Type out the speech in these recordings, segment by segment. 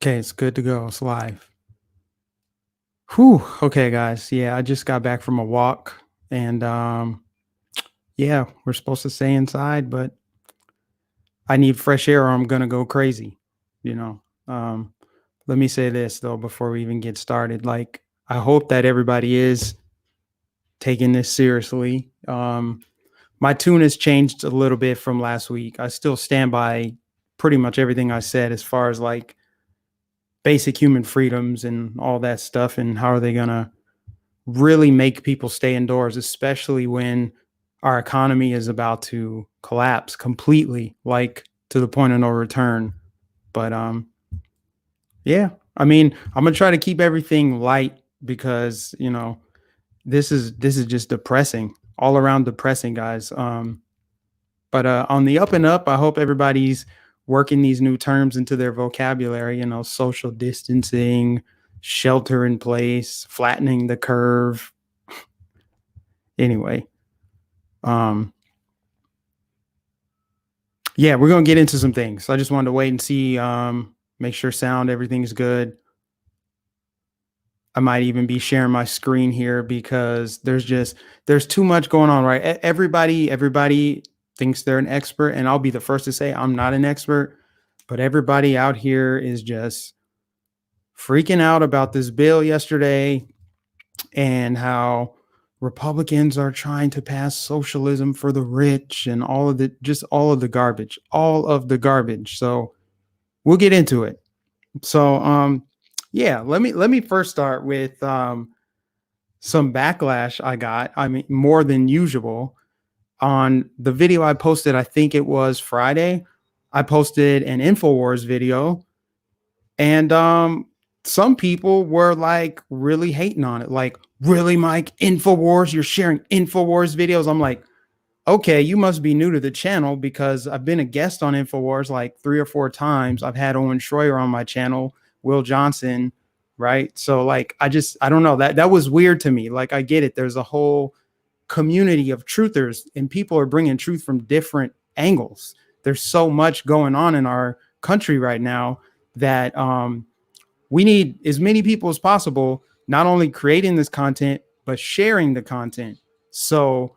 Okay, it's good to go. It's live. Whew. Okay, guys. Yeah, I just got back from a walk and yeah, we're supposed to stay inside, but I need fresh air or I'm gonna go crazy, you know. Um, Let me say this though before we even get started. Like, I hope that everybody is taking this seriously. My tune has changed a little bit from last week. I still stand by pretty much everything I said as far as like basic human freedoms and all that stuff and how are they gonna really make people stay indoors, especially when our economy is about to collapse completely, like to the point of no return. But yeah, I mean, I'm gonna try to keep everything light because this is just depressing, all around depressing, guys. But on the up and up, I hope everybody's working these new terms into their vocabulary. Social distancing, shelter in place, flattening the curve. Anyway, um, yeah, we're gonna get into some things. So I just wanted to wait and see, make sure everything's good. I might even be sharing my screen here because there's too much going on, right? Everybody thinks they're an expert, and I'll be the first to say I'm not an expert, but everybody out here is just freaking out about this bill yesterday and how Republicans are trying to pass socialism for the rich and all of the garbage. So we'll get into it. So yeah, let me first start with some backlash I got. I mean, more than usual on the video I posted. I think it was Friday. I posted an InfoWars video, and some people were like really hating on it. Like, really, Mike, InfoWars, you're sharing InfoWars videos. I'm like, okay, you must be new to the channel because I've been a guest on InfoWars like 3 or 4 times. I've had Owen Schroyer on my channel, Will Johnson, right? So like, I don't know, that was weird to me. Like, I get it. There's a whole community of truthers and people are bringing truth from different angles. There's so much going on in our country right now that we need as many people as possible, not only creating this content, but sharing the content. So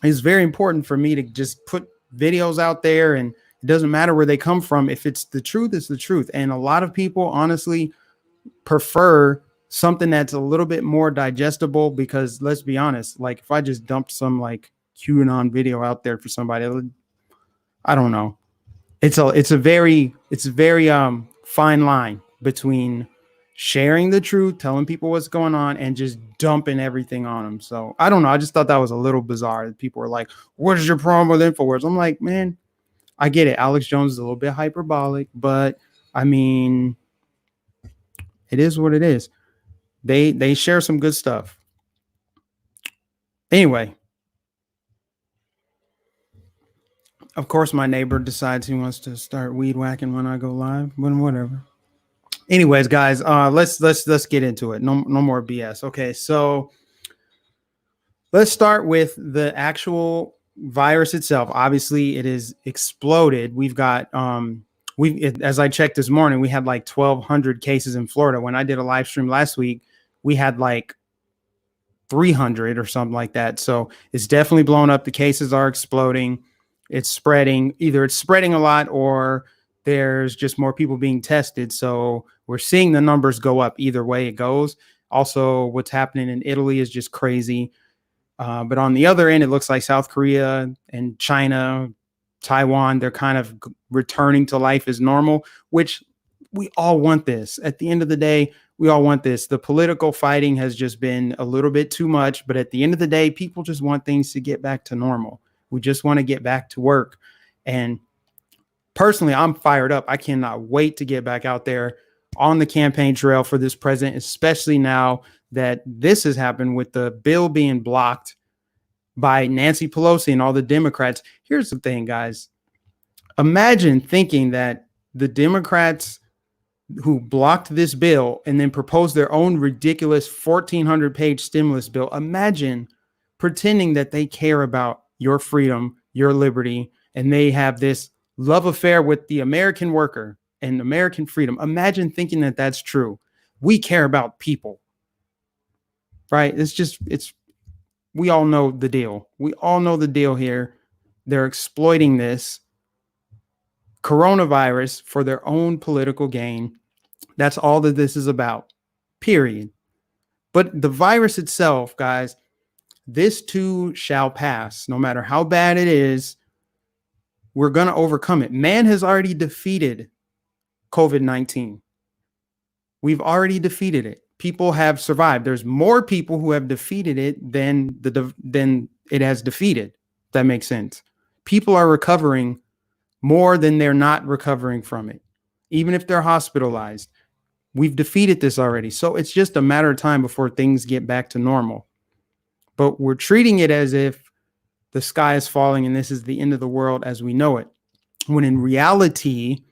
it's very important for me to just put videos out there, and it doesn't matter where they come from. If it's the truth, it's the truth. And a lot of people honestly prefer something that's a little bit more digestible because let's be honest, like if I just dumped some like QAnon video out there for somebody, I don't know. It's a very fine line between sharing the truth, telling people what's going on, and just dumping everything on them. So I don't know. I just thought that was a little bizarre. People were like, "What is your problem with InfoWars?" I'm like, man, I get it. Alex Jones is a little bit hyperbolic, but I mean, it is what it is. They share some good stuff. Anyway, of course, my neighbor decides he wants to start weed whacking when I go live. When whatever. Anyways, guys, let's get into it. No more BS. Okay, so let's start with the actual virus itself. Obviously, it is exploded. We've got as I checked this morning, we had like 1,200 cases in Florida. When I did a live stream last week, we had like 300 or something like that. So it's definitely blown up. The cases are exploding. It's spreading. Either it's spreading a lot or there's just more people being tested. So we're seeing the numbers go up either way it goes. Also, what's happening in Italy is just crazy. But on the other end, it looks like South Korea and China, Taiwan, they're kind of returning to life as normal, which we all want this. At the end of the day, we all want this. The political fighting has just been a little bit too much, but at the end of the day, people just want things to get back to normal. We just want to get back to work. And personally, I'm fired up. I cannot wait to get back out there on the campaign trail for this president, especially now that this has happened with the bill being blocked by Nancy Pelosi and all the Democrats. Here's the thing, guys. Imagine thinking that the Democrats who blocked this bill and then proposed their own ridiculous 1,400-page stimulus bill, imagine pretending that they care about your freedom, your liberty, and they have this love affair with the American worker. and American freedom. Imagine thinking that that's true. We care about people, right? We all know the deal. We all know the deal here. They're exploiting this coronavirus for their own political gain. That's all that this is about, period. But the virus itself, guys, this too shall pass. No matter how bad it is, we're going to overcome it. Man has already defeated COVID-19. We've already defeated it. People have survived. There's more people who have defeated it than it has defeated. If that makes sense. People are recovering more than they're not recovering from it, even if they're hospitalized. We've defeated this already. So it's just a matter of time before things get back to normal. But we're treating it as if the sky is falling and this is the end of the world as we know it. When in reality,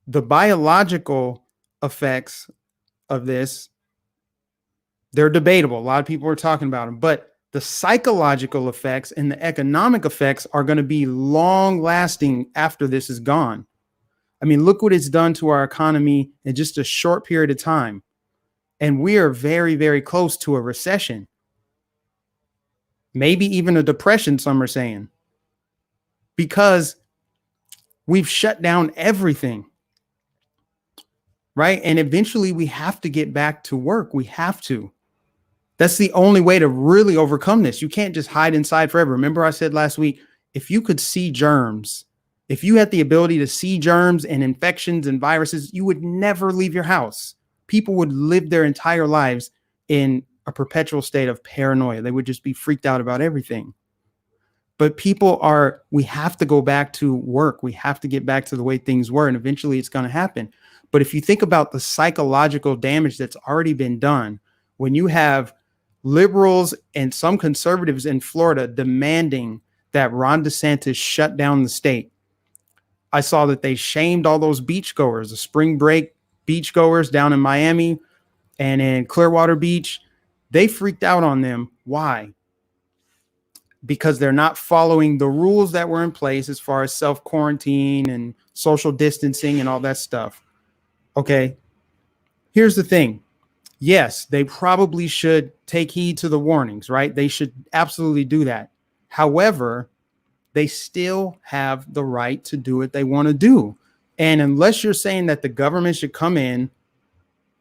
the biological effects of this, they're debatable. A lot of people are talking about them, but the psychological effects and the economic effects are going to be long lasting after this is gone. I mean, look what it's done to our economy in just a short period of time. And we are very, very close to a recession. Maybe even a depression, some are saying, because we've shut down everything, right? And eventually we have to get back to work. We have to. That's the only way to really overcome this. You can't just hide inside forever. Remember I said last week, if you could see germs, if you had the ability to see germs and infections and viruses, you would never leave your house. People would live their entire lives in a perpetual state of paranoia. They would just be freaked out about everything. But we have to go back to work. We have to get back to the way things were, and eventually it's going to happen. But if you think about the psychological damage that's already been done, when you have liberals and some conservatives in Florida demanding that Ron DeSantis shut down the state. I saw that they shamed all those beachgoers, the spring break beachgoers down in Miami and in Clearwater Beach. They freaked out on them. Why? Because they're not following the rules that were in place as far as self-quarantine and social distancing and all that stuff. Okay, here's the thing. Yes, they probably should take heed to the warnings, right? They should absolutely do that. However, they still have the right to do what they want to do. And unless you're saying that the government should come in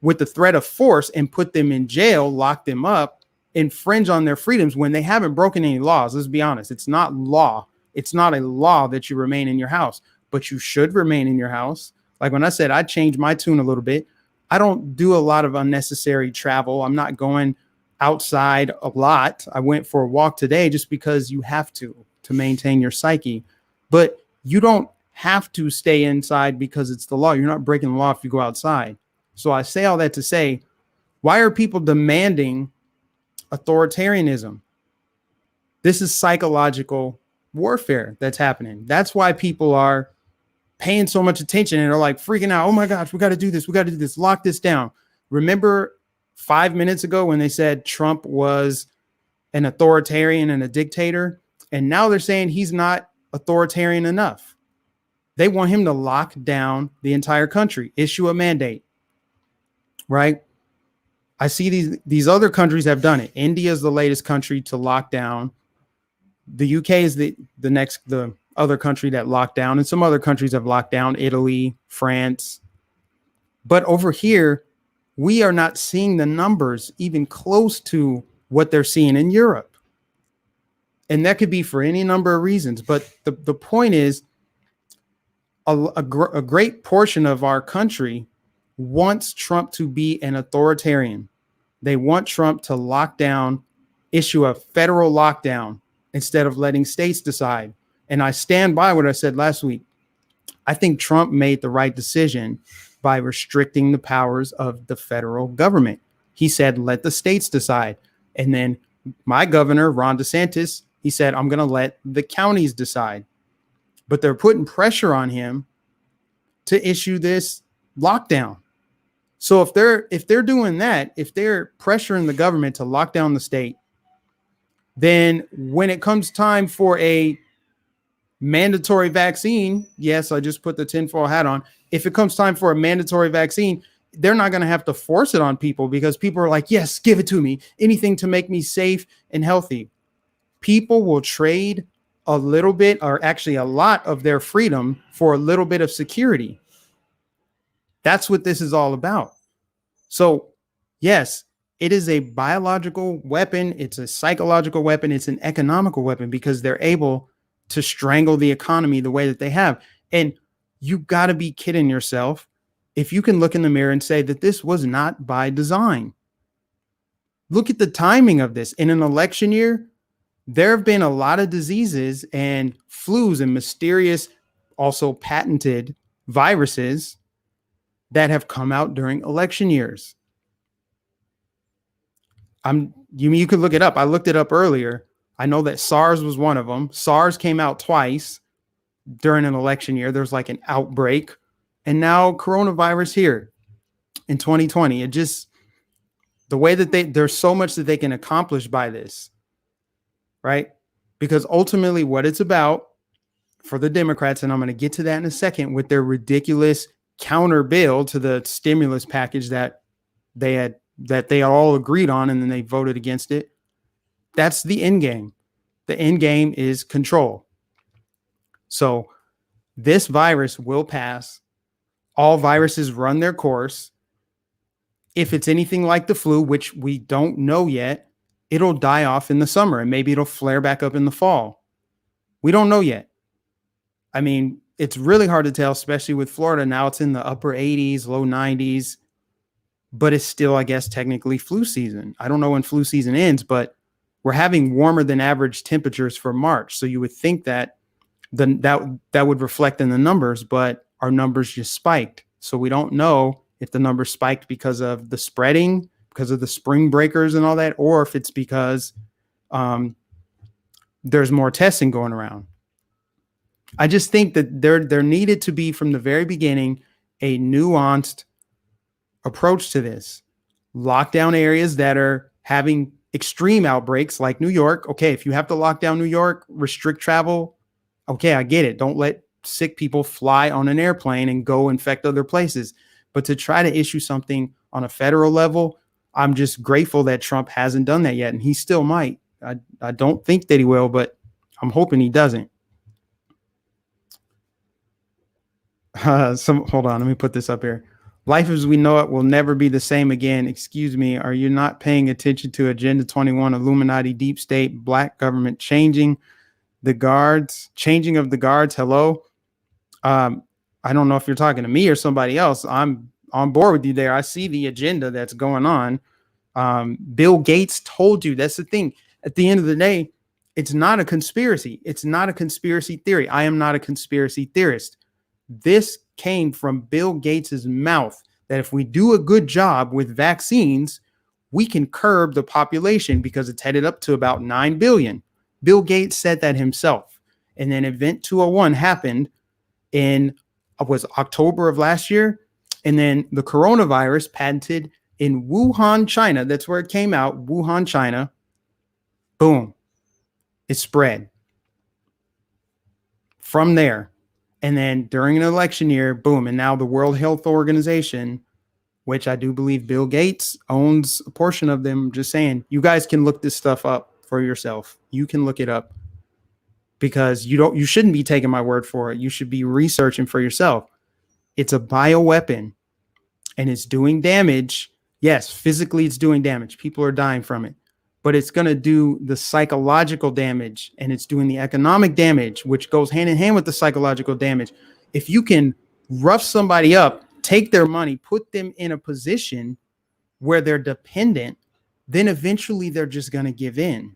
with the threat of force and put them in jail, lock them up, infringe on their freedoms when they haven't broken any laws, let's be honest, it's not law. It's not a law that you remain in your house, but you should remain in your house. Like when I said, I changed my tune a little bit. I don't do a lot of unnecessary travel. I'm not going outside a lot. I went for a walk today just because you have to maintain your psyche. But you don't have to stay inside because it's the law. You're not breaking the law if you go outside. So I say all that to say, why are people demanding authoritarianism? This is psychological warfare that's happening. That's why people are paying so much attention and are like freaking out. Oh my gosh, we got to do this. We got to do this. Lock this down. Remember 5 minutes ago when they said Trump was an authoritarian and a dictator? And now they're saying he's not authoritarian enough. They want him to lock down the entire country, issue a mandate, right? I see these other countries have done it. India is the latest country to lock down. The UK is the other country that locked down, and some other countries have locked down, Italy, France. But over here, we are not seeing the numbers even close to what they're seeing in Europe. And that could be for any number of reasons. But the point is, a great portion of our country wants Trump to be an authoritarian. They want Trump to lock down, issue a federal lockdown instead of letting states decide. And I stand by what I said last week. I think Trump made the right decision by restricting the powers of the federal government. He said, let the states decide. And then my governor, Ron DeSantis, he said, I'm going to let the counties decide. But they're putting pressure on him to issue this lockdown. So if they're doing that, if they're pressuring the government to lock down the state, then when it comes time for a mandatory vaccine, yes, I just put the tinfoil hat on. If it comes time for a mandatory vaccine, they're not going to have to force it on people because people are like, yes, give it to me. Anything to make me safe and healthy. People will trade a little bit, or actually a lot of their freedom for a little bit of security. That's what this is all about. So, yes, it is a biological weapon. It's a psychological weapon. It's an economical weapon because they're able to strangle the economy the way that they have. And you got to be kidding yourself if you can look in the mirror and say that this was not by design. Look at the timing of this. In an election year, there have been a lot of diseases and flus and mysterious, also patented viruses that have come out during election years. You could look it up. I looked it up earlier. I know that SARS was one of them. SARS came out twice during an election year. There's like an outbreak, and now coronavirus here in 2020. It just, the way that there's so much that they can accomplish by this, right? Because ultimately what it's about for the Democrats, and I'm going to get to that in a second, with their ridiculous counter bill to the stimulus package that they all agreed on, and then they voted against it. That's the end game. The end game is control. So this virus will pass. All viruses run their course. If it's anything like the flu, which we don't know yet, it'll die off in the summer and maybe it'll flare back up in the fall. We don't know yet. I mean, it's really hard to tell, especially with Florida. Now it's in the upper 80s, low 90s, but it's still, I guess, technically flu season. I don't know when flu season ends, but we're having warmer than average temperatures for March. So you would think that that would reflect in the numbers, but our numbers just spiked. So we don't know if the numbers spiked because of the spreading, because of the spring breakers and all that, or if it's because there's more testing going around. I just think that there needed to be, from the very beginning, a nuanced approach to this. Lockdown areas that are having extreme outbreaks like New York. Okay, if you have to lock down New York, restrict travel, okay, I get it. Don't let sick people fly on an airplane and go infect other places. But to try to issue something on a federal level, I'm just grateful that Trump hasn't done that yet. And he still might. I don't think that he will, but I'm hoping he doesn't. Hold on, let me put this up here. Life as we know it will never be the same again. Excuse me, are you not paying attention to Agenda 21, Illuminati, deep state, black government, changing of the guards? Hello. I don't know if you're talking to me or somebody else. I'm on board with you there. I see the agenda that's going on. Bill Gates told you. That's the thing. At the end of the day, it's not a conspiracy. It's not a conspiracy theory. I am not a conspiracy theorist. This came from Bill Gates's mouth, that if we do a good job with vaccines, we can curb the population because it's headed up to about 9 billion. Bill Gates said that himself. And then Event 201 happened in October of last year. And then the coronavirus patented in Wuhan, China. That's where it came out. Wuhan, China. Boom. It spread from there. And then during an election year, boom. And now the World Health Organization, which I do believe Bill Gates owns a portion of them. Just saying, you guys can look this stuff up for yourself. You can look it up, because you shouldn't be taking my word for it. You should be researching for yourself. It's a bioweapon and it's doing damage. Yes, physically it's doing damage. People are dying from it, but it's going to do the psychological damage, and it's doing the economic damage, which goes hand in hand with the psychological damage. If you can rough somebody up, take their money, put them in a position where they're dependent, then eventually they're just going to give in.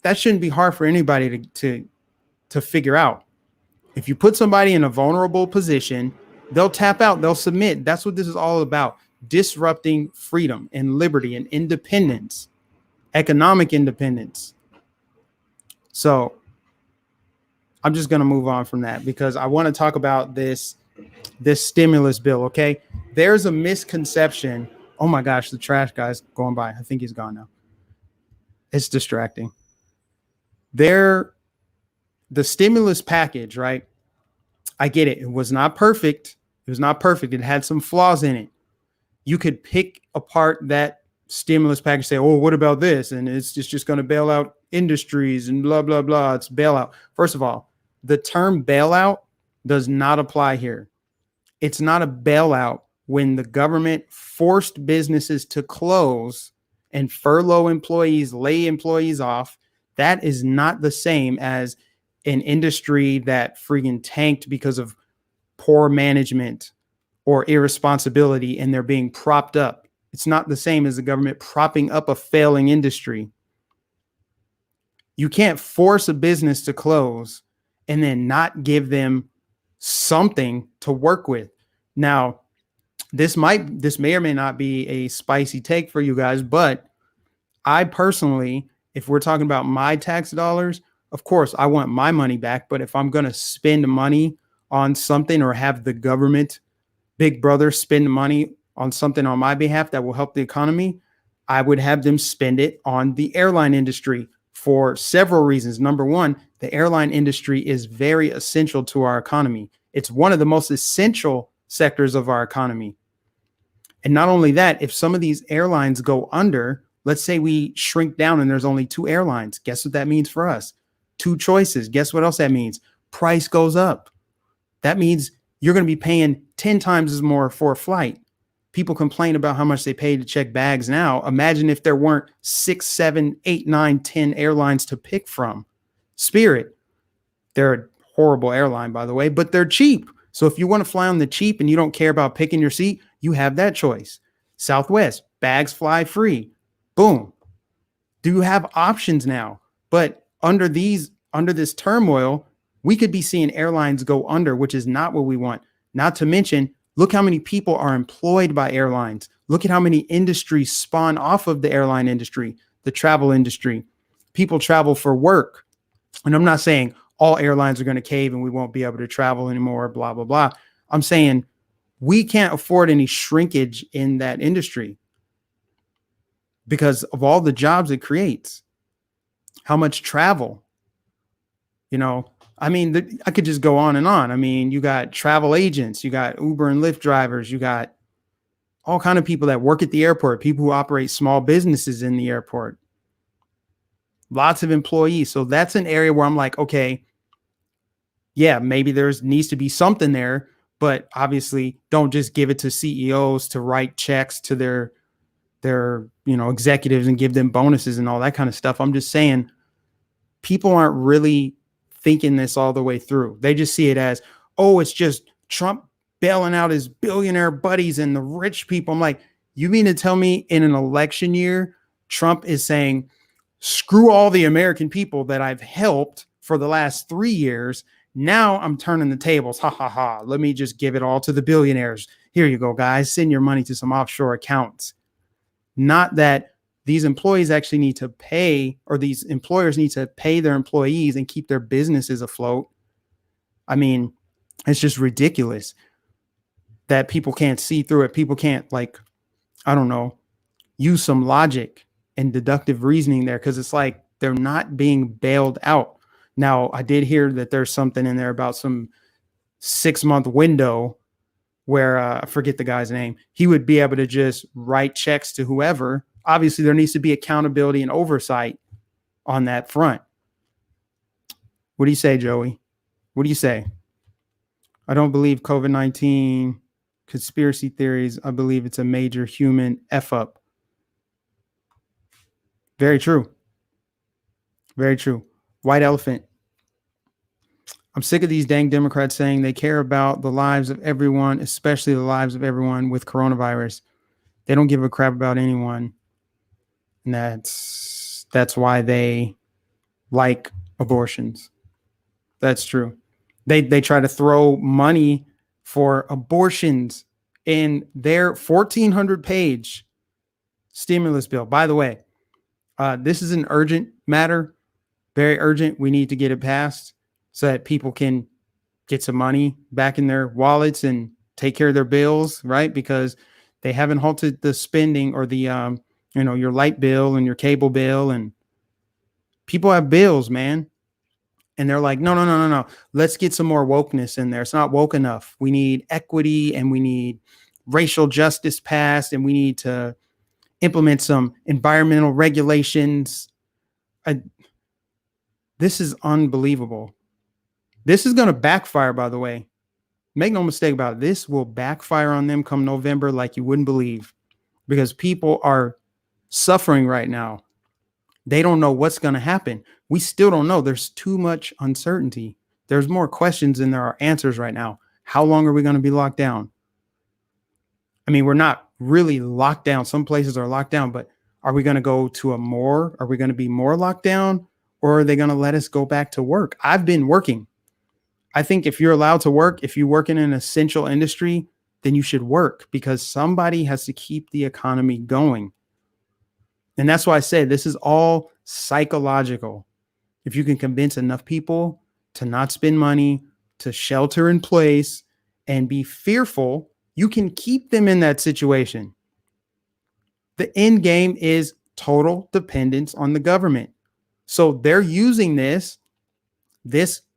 That shouldn't be hard for anybody to figure out. If you put somebody in a vulnerable position, they'll tap out, they'll submit. That's what this is all about. Disrupting freedom and liberty and independence, economic independence. So I'm just going to move on from that, because I want to talk about this stimulus bill. Okay. There's a misconception. Oh my gosh, the trash guy's going by. I think he's gone now. It's distracting. There the stimulus package, right? I get it. It was not perfect. It was not perfect. It had some flaws in it. You could pick apart that stimulus package, say, oh, what about this? And it's just going to bail out industries and blah, blah, blah. It's bailout. First of all, the term bailout does not apply here. It's not a bailout when the government forced businesses to close and furlough employees, lay employees off. That is not the same as an industry that freaking tanked because of poor management or irresponsibility and they're being propped up. It's not the same as the government propping up a failing industry. You can't force a business to close and then not give them something to work with. Now, this may or may not be a spicy take for you guys, but I personally, if we're talking about my tax dollars, of course, I want my money back. But if I'm going to spend money on something or have the government, big brother, spend money on something on my behalf that will help the economy, I would have them spend it on the airline industry for several reasons. Number one, the airline industry is very essential to our economy. It's one of the most essential sectors of our economy. And not only that, if some of these airlines go under, let's say we shrink down and there's only 2 airlines, guess what that means for us? 2 choices. Guess what else that means? Price goes up. That means you're going to be paying 10 times as more for a flight. People complain about how much they pay to check bags now. Imagine if there weren't 6, 7, 8, 9, 10 airlines to pick from. Spirit, they're a horrible airline, by the way, but they're cheap. So if you want to fly on the cheap and you don't care about picking your seat, you have that choice. Southwest, bags fly free. Boom. Do you have options now? But under this turmoil, we could be seeing airlines go under, which is not what we want. Not to mention, look how many people are employed by airlines. Look at how many industries spawn off of the airline industry, the travel industry. People travel for work. And I'm not saying all airlines are going to cave and we won't be able to travel anymore, blah, blah, blah. I'm saying we can't afford any shrinkage in that industry because of all the jobs it creates. How much travel, I mean, I could just go on and on. I mean, you got travel agents, you got Uber and Lyft drivers, you got all kind of people that work at the airport, people who operate small businesses in the airport, lots of employees. So that's an area where I'm like, okay, yeah, maybe needs to be something there, but obviously don't just give it to CEOs to write checks to their executives and give them bonuses and all that kind of stuff. I'm just saying people aren't really thinking this all the way through. They just see it as, oh, it's just Trump bailing out his billionaire buddies and the rich people. I'm like, you mean to tell me in an election year, Trump is saying, screw all the American people that I've helped for the last 3 years. Now I'm turning the tables. Ha ha ha. Let me just give it all to the billionaires. Here you go, guys. Send your money to some offshore accounts. Not that these employees actually need to pay, or these employers need to pay their employees and keep their businesses afloat. I mean, it's just ridiculous that people can't see through it. People can't, use some logic and deductive reasoning there, because it's like they're not being bailed out. Now, I did hear that there's something in there about some 6-month window where I forget the guy's name. He would be able to just write checks to whoever. Obviously, there needs to be accountability and oversight on that front. What do you say, Joey? What do you say? I don't believe COVID-19 conspiracy theories. I believe it's a major human F up. Very true. Very true. White elephant. I'm sick of these dang Democrats saying they care about the lives of everyone, especially the lives of everyone with coronavirus. They don't give a crap about anyone. And that's why they like abortions. That's true. They try to throw money for abortions in their 1,400-page stimulus bill. By the way, this is an urgent matter, very urgent. We need to get it passed so that people can get some money back in their wallets and take care of their bills, right? Because they haven't halted the spending or the, your light bill and your cable bill, and people have bills, man. And they're like, no, no, no, no, no. Let's get some more wokeness in there. It's not woke enough. We need equity and we need racial justice passed and we need to implement some environmental regulations. This is unbelievable. This is going to backfire, by the way. Make no mistake about it. This will backfire on them come November like you wouldn't believe, because people are suffering right now. They don't know what's going to happen. We still don't know. There's too much uncertainty. There's more questions than there are answers right now. How long are we going to be locked down? I mean, we're not really locked down. Some places are locked down, but are we going to go to are we going to be more locked down, or are they going to let us go back to work? I've been working. I think if you're allowed to work, if you work in an essential industry, then you should work, because somebody has to keep the economy going. And that's why I say this is all psychological. If you can convince enough people to not spend money, to shelter in place and be fearful, you can keep them in that situation. The end game is total dependence on the government. So they're using this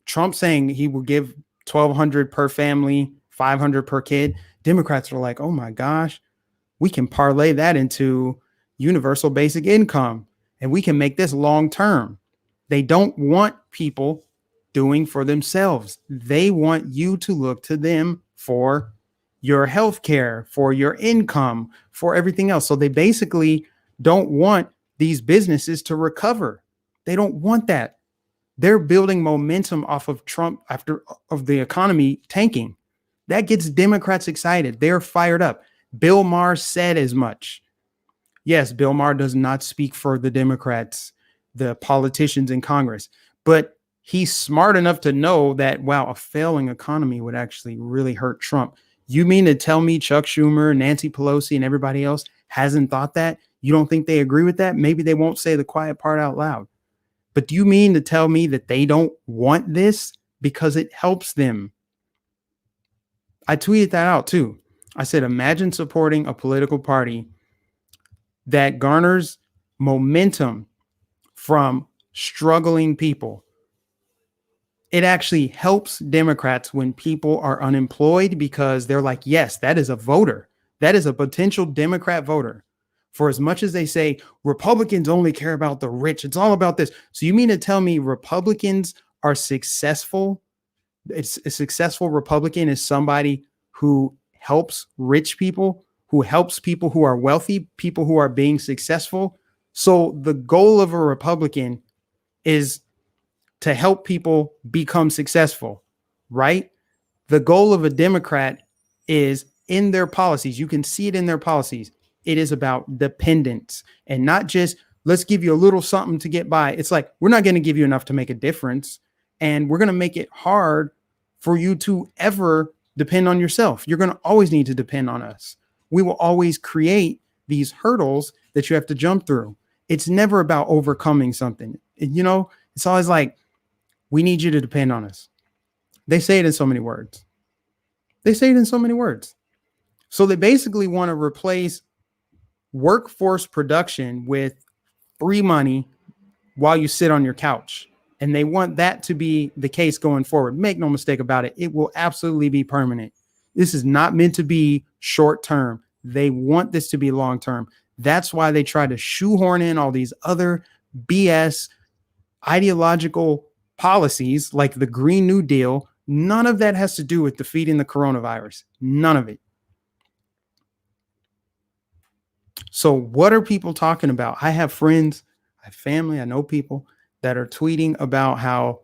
Trump saying he will give $1,200 per family, $500 per kid. Democrats are like, oh my gosh, we can parlay that into universal basic income and we can make this long term. They don't want people doing for themselves. They want you to look to them for your health care, for your income, for everything else. So they basically don't want these businesses to recover. They don't want that. They're building momentum off of Trump of the economy tanking. That gets Democrats excited. They're fired up. Bill Maher said as much. Yes, Bill Maher does not speak for the Democrats, the politicians in Congress, but he's smart enough to know that, wow, a failing economy would actually really hurt Trump. You mean to tell me Chuck Schumer, Nancy Pelosi, and everybody else hasn't thought that? You don't think they agree with that? Maybe they won't say the quiet part out loud. But do you mean to tell me that they don't want this because it helps them? I tweeted that out too. I said, imagine supporting a political party that garners momentum from struggling people. It actually helps Democrats when people are unemployed, because they're like, yes, that is a voter. That is a potential Democrat voter. For as much as they say Republicans only care about the rich, it's all about this. So you mean to tell me Republicans are successful? It's a successful Republican is somebody who helps rich people, who helps people who are wealthy, people who are being successful. So the goal of a Republican is to help people become successful, right? The goal of a Democrat is in their policies. You can see it in their policies. It is about dependence, and not just let's give you a little something to get by. It's like, we're not going to give you enough to make a difference, and we're going to make it hard for you to ever depend on yourself. You're going to always need to depend on us. We will always create these hurdles that you have to jump through. It's never about overcoming something. It's always like, we need you to depend on us. They say it in so many words. So they basically want to replace workforce production with free money while you sit on your couch. And they want that to be the case going forward. Make no mistake about it. It will absolutely be permanent. This is not meant to be short term. They want this to be long term. That's why they try to shoehorn in all these other BS ideological policies like the Green New Deal. None of that has to do with defeating the coronavirus. None of it. So what are people talking about? I have friends, I have family, I know people that are tweeting about how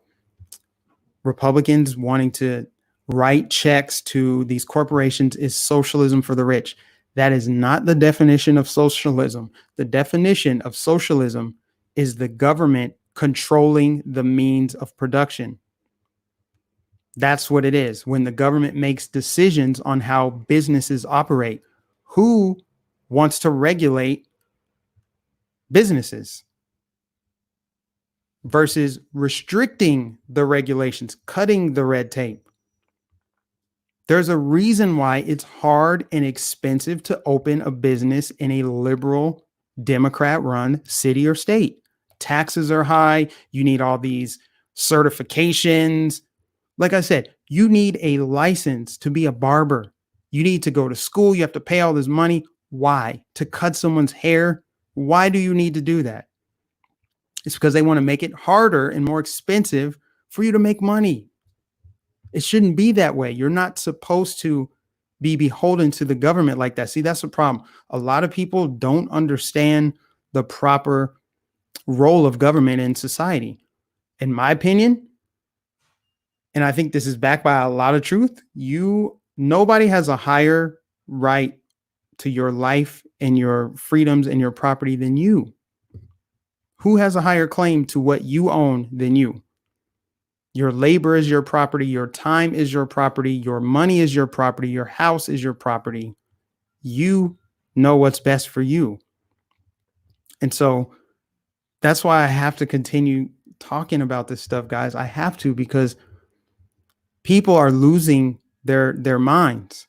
Republicans wanting to write checks to these corporations is socialism for the rich. That is not the definition of socialism. The definition of socialism is the government controlling the means of production. That's what it is. When the government makes decisions on how businesses operate, who wants to regulate businesses versus restricting the regulations, cutting the red tape? There's a reason why it's hard and expensive to open a business in a liberal Democrat run city or state. Taxes are high. You need all these certifications. Like I said, you need a license to be a barber. You need to go to school. You have to pay all this money. Why? To cut someone's hair? Why do you need to do that? It's because they want to make it harder and more expensive for you to make money. It shouldn't be that way. You're not supposed to be beholden to the government like that. See, that's the problem. A lot of people don't understand the proper role of government in society. In my opinion, and I think this is backed by a lot of truth, nobody has a higher right to your life and your freedoms and your property than you. Who has a higher claim to what you own than you? Your labor is your property. Your time is your property. Your money is your property. Your house is your property. You know what's best for you. And so that's why I have to continue talking about this stuff, guys. I have to, because people are losing their minds.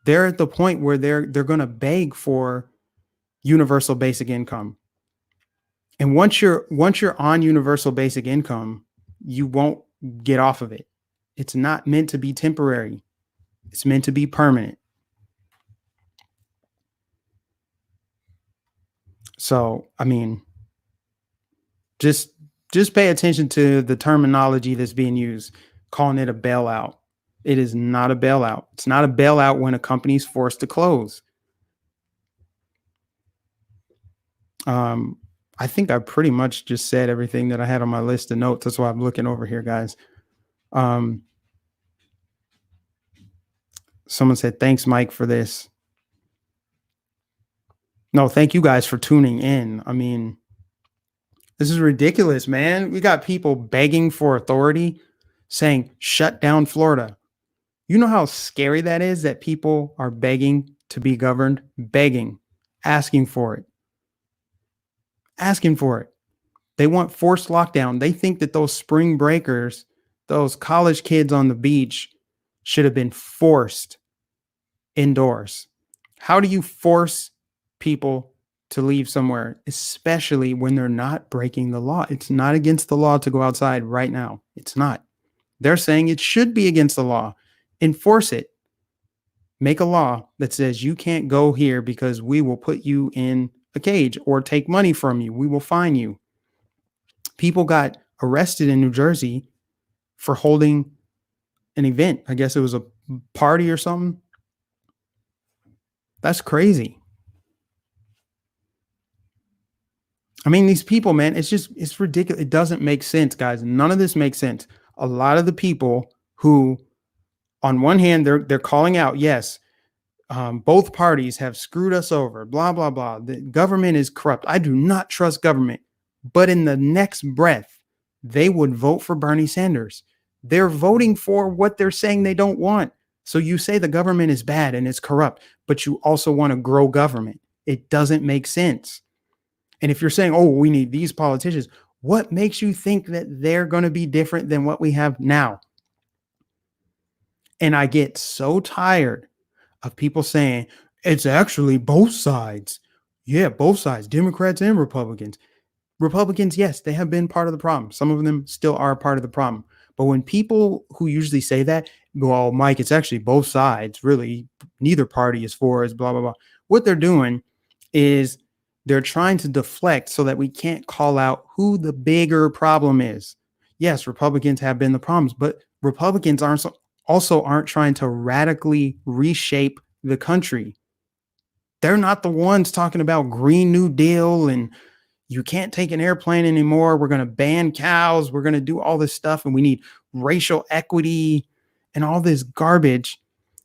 They're at the point where they're going to beg for universal basic income. And once you're on universal basic income, you won't get off of it. It's not meant to be temporary. It's meant to be permanent. So, I mean, just pay attention to the terminology that's being used, calling it a bailout. It is not a bailout. It's not a bailout when a company is forced to close. I think I pretty much just said everything that I had on my list of notes. That's why I'm looking over here, guys. Someone said, thanks, Mike, for this. No, thank you guys for tuning in. I mean, this is ridiculous, man. We got people begging for authority, saying, shut down Florida. You know how scary that is, that people are begging to be governed, begging, asking for it. Asking for it. They want forced lockdown. They think that those spring breakers, those college kids on the beach, should have been forced indoors. How do you force people to leave somewhere, especially when they're not breaking the law? It's not against the law to go outside right now. It's not. They're saying it should be against the law. Enforce it. Make a law that says you can't go here because we will put you in a cage or take money from you. We will fine you. People got arrested in New Jersey for holding an event. I guess it was a party or something. That's crazy. I mean, these people, man, it's ridiculous. It doesn't make sense, guys. None of this makes sense. A lot of the people who, on one hand, they're calling out, yes, both parties have screwed us over, blah, blah, blah. The government is corrupt. I do not trust government. But in the next breath, they would vote for Bernie Sanders. They're voting for what they're saying they don't want. So you say the government is bad and it's corrupt, but you also want to grow government. It doesn't make sense. And if you're saying, oh, we need these politicians, what makes you think that they're going to be different than what we have now? And I get so tired of people saying it's actually both sides. Yeah, both sides, Democrats and Republicans. Republicans, yes, they have been part of the problem. Some of them still are part of the problem. But when people who usually say that go, oh, Mike, it's actually both sides. Really, neither party is for us, blah, blah, blah. What they're doing is they're trying to deflect so that we can't call out who the bigger problem is. Yes, Republicans have been the problems, but Republicans aren't trying to radically reshape the country. They're not the ones talking about Green New Deal and you can't take an airplane anymore. We're going to ban cows. We're going to do all this stuff. And we need racial equity and all this garbage.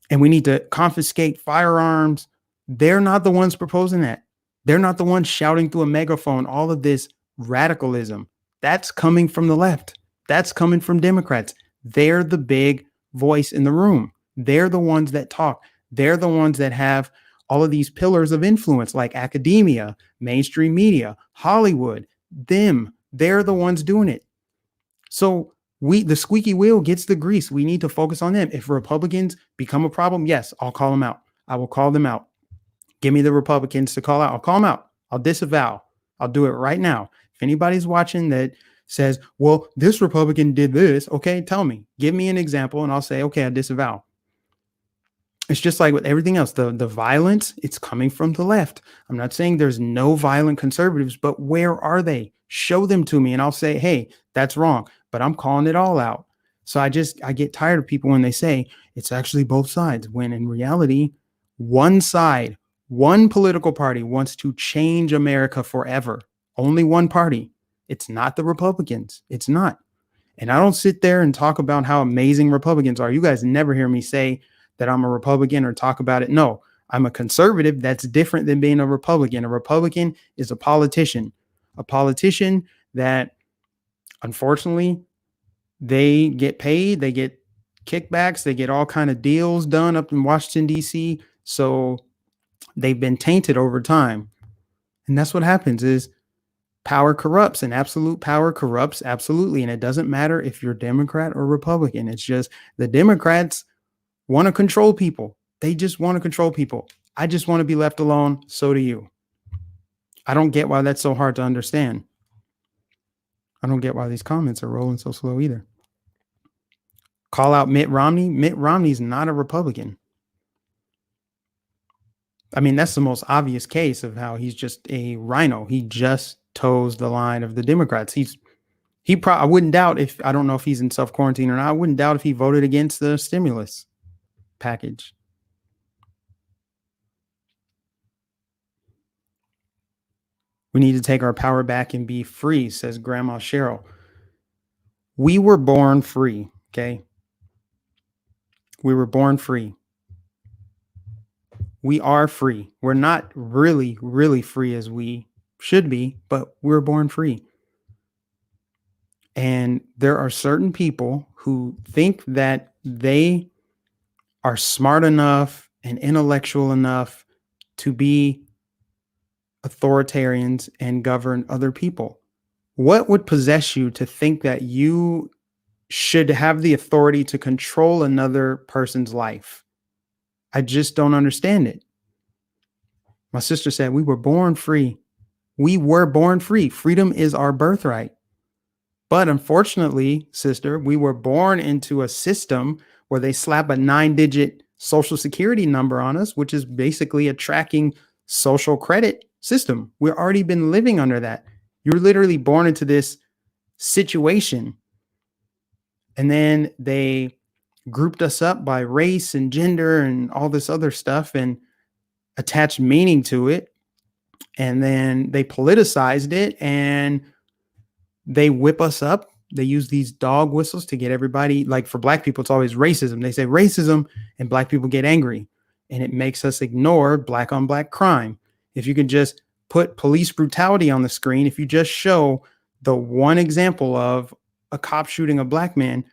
And we need to confiscate firearms. They're not the ones proposing that. They're not the ones shouting through a megaphone all of this radicalism. That's coming from the left. That's coming from Democrats. They're the big voice in the room. They're the ones that talk. They're the ones that have all of these pillars of influence like academia, mainstream media, Hollywood, they're the ones doing it. So the squeaky wheel gets the grease. We need to focus on them. If Republicans become a problem, yes, I'll call them out. I will call them out. Give me the Republicans to call out. I'll call them out. I'll disavow. I'll do it right now. If anybody's watching that says, well, this Republican did this. Okay, tell me, give me an example, and I'll say, okay, I disavow. It's just like with everything else. The violence, it's coming from the left. I'm not saying there's no violent conservatives, but where are they? Show them to me, and I'll say, hey, that's wrong. But I'm calling it all out. So I get tired of people when they say it's actually both sides, when in reality, one side, one political party wants to change America forever. Only one party. It's not the Republicans. It's not. And I don't sit there and talk about how amazing Republicans are. You guys never hear me say that I'm a Republican or talk about it. No, I'm a conservative. That's different than being a Republican. A Republican is a politician that unfortunately they get paid, they get kickbacks, they get all kind of deals done up in Washington, D.C. So they've been tainted over time. And that's what happens is power corrupts, and absolute power corrupts absolutely. And it doesn't matter if you're Democrat or Republican. It's just the Democrats want to control people. They just want to control people. I just want to be left alone. So do you. I don't get why that's so hard to understand. I don't get why these comments are rolling so slow either. Call out Mitt Romney. Mitt Romney's not a Republican. I mean, that's the most obvious case of how he's just a rhino. He just toes the line of the Democrats. I wouldn't doubt if, I don't know if he's in self-quarantine or not. I wouldn't doubt if he voted against the stimulus package. We need to take our power back and be free, says Grandma Cheryl. We were born free, okay? We were born free. We are free. We're not really, really free as we should be, but we're born free. And there are certain people who think that they are smart enough and intellectual enough to be authoritarians and govern other people. What would possess you to think that you should have the authority to control another person's life? I just don't understand it. My sister said, we were born free. We were born free. Freedom is our birthright. But unfortunately, sister, we were born into a system where they slap a 9-digit social security number on us, which is basically a tracking social credit system. We've already been living under that. You're literally born into this situation. And then they grouped us up by race and gender and all this other stuff and attached meaning to it. And then they politicized it and they whip us up. They use these dog whistles to get everybody, like for black people, it's always racism. They say racism and black people get angry, and it makes us ignore black on black crime. If you can just put police brutality on the screen, if you just show the one example of a cop shooting a black man,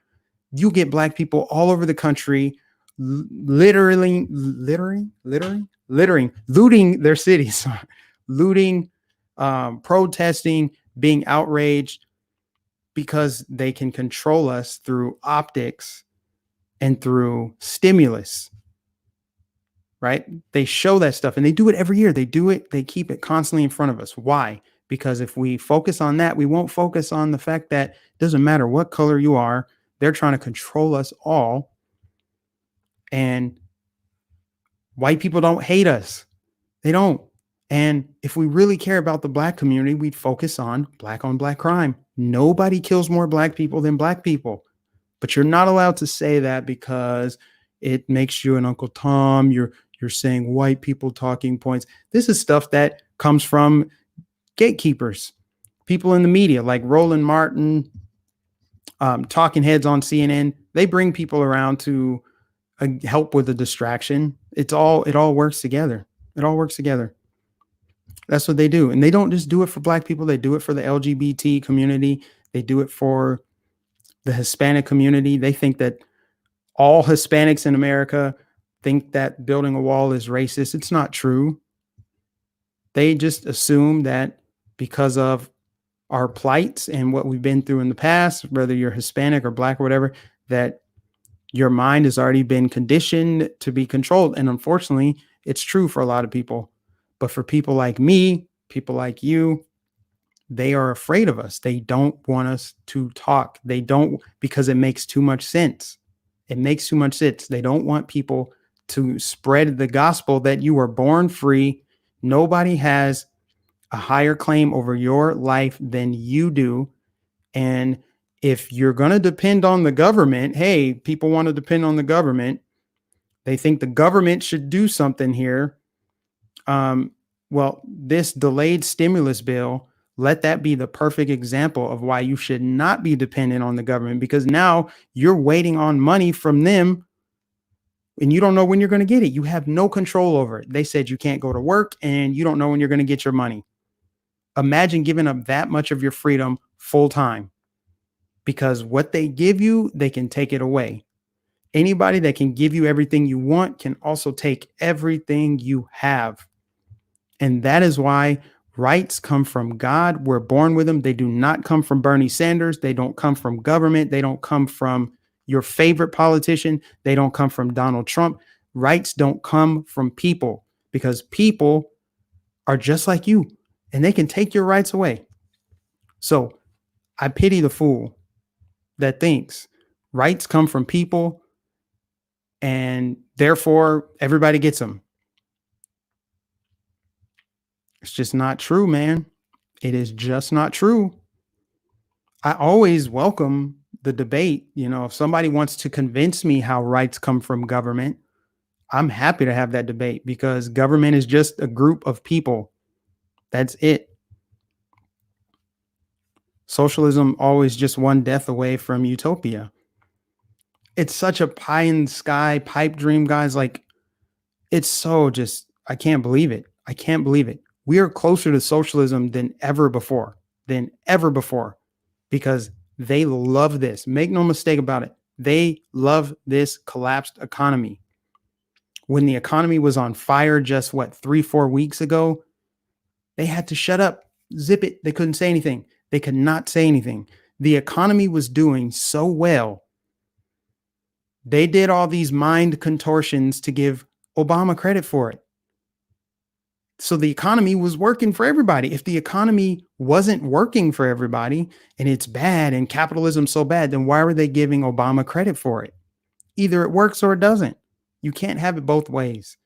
you get black people all over the country looting their cities, looting, protesting, being outraged because they can control us through optics and through stimulus, right? They show that stuff and they do it every year. They do it. They keep it constantly in front of us. Why? Because if we focus on that, we won't focus on the fact that it doesn't matter what color you are. They're trying to control us all. And white people don't hate us. They don't. And if we really care about the black community, we'd focus on black crime. Nobody kills more black people than black people. But you're not allowed to say that because it makes you an Uncle Tom. You're saying white people talking points. This is stuff that comes from gatekeepers, people in the media like Roland Martin, talking heads on CNN. They bring people around to help with the distraction. It all works together. It all works together. That's what they do. And they don't just do it for black people. They do it for the LGBT community. They do it for the Hispanic community. They think that all Hispanics in America think that building a wall is racist. It's not true. They just assume that because of our plights and what we've been through in the past, whether you're Hispanic or black or whatever, that your mind has already been conditioned to be controlled. And unfortunately, it's true for a lot of people. But for people like me, people like you, They are afraid of us. They don't want us to talk. They don't, because it makes too much sense. It makes too much sense. They don't want people to spread the gospel that you were born free. Nobody has a higher claim over your life than you do. And if you're going to depend on the government, hey, people want to depend on the government. They think the government should do something here. Well, this delayed stimulus bill, let that be the perfect example of why you should not be dependent on the government, because now you're waiting on money from them and you don't know when you're going to get it. You have no control over it. They said you can't go to work and you don't know when you're going to get your money. Imagine giving up that much of your freedom full time, because what they give you, they can take it away. Anybody that can give you everything you want can also take everything you have. And that is why rights come from God. We're born with them. They do not come from Bernie Sanders. They don't come from government. They don't come from your favorite politician. They don't come from Donald Trump. Rights don't come from people, because people are just like you and they can take your rights away. So I pity the fool that thinks rights come from people and therefore everybody gets them. It's just not true, man. It is just not true. I always welcome the debate. You know, if somebody wants to convince me how rights come from government, I'm happy to have that debate, because government is just a group of people. That's it. Socialism always just one death away from utopia. It's such a pie in the sky pipe dream, guys. Like, it's so just, I can't believe it. I can't believe it. We are closer to socialism than ever before, because they love this. Make no mistake about it. They love this collapsed economy. When the economy was on fire just 3-4 weeks ago, they had to shut up, zip it. They couldn't say anything. They could not say anything. The economy was doing so well. They did all these mind contortions to give Obama credit for it. So the economy was working for everybody. If the economy wasn't working for everybody and it's bad and capitalism's so bad, then why were they giving Obama credit for it? Either it works or it doesn't. You can't have it both ways.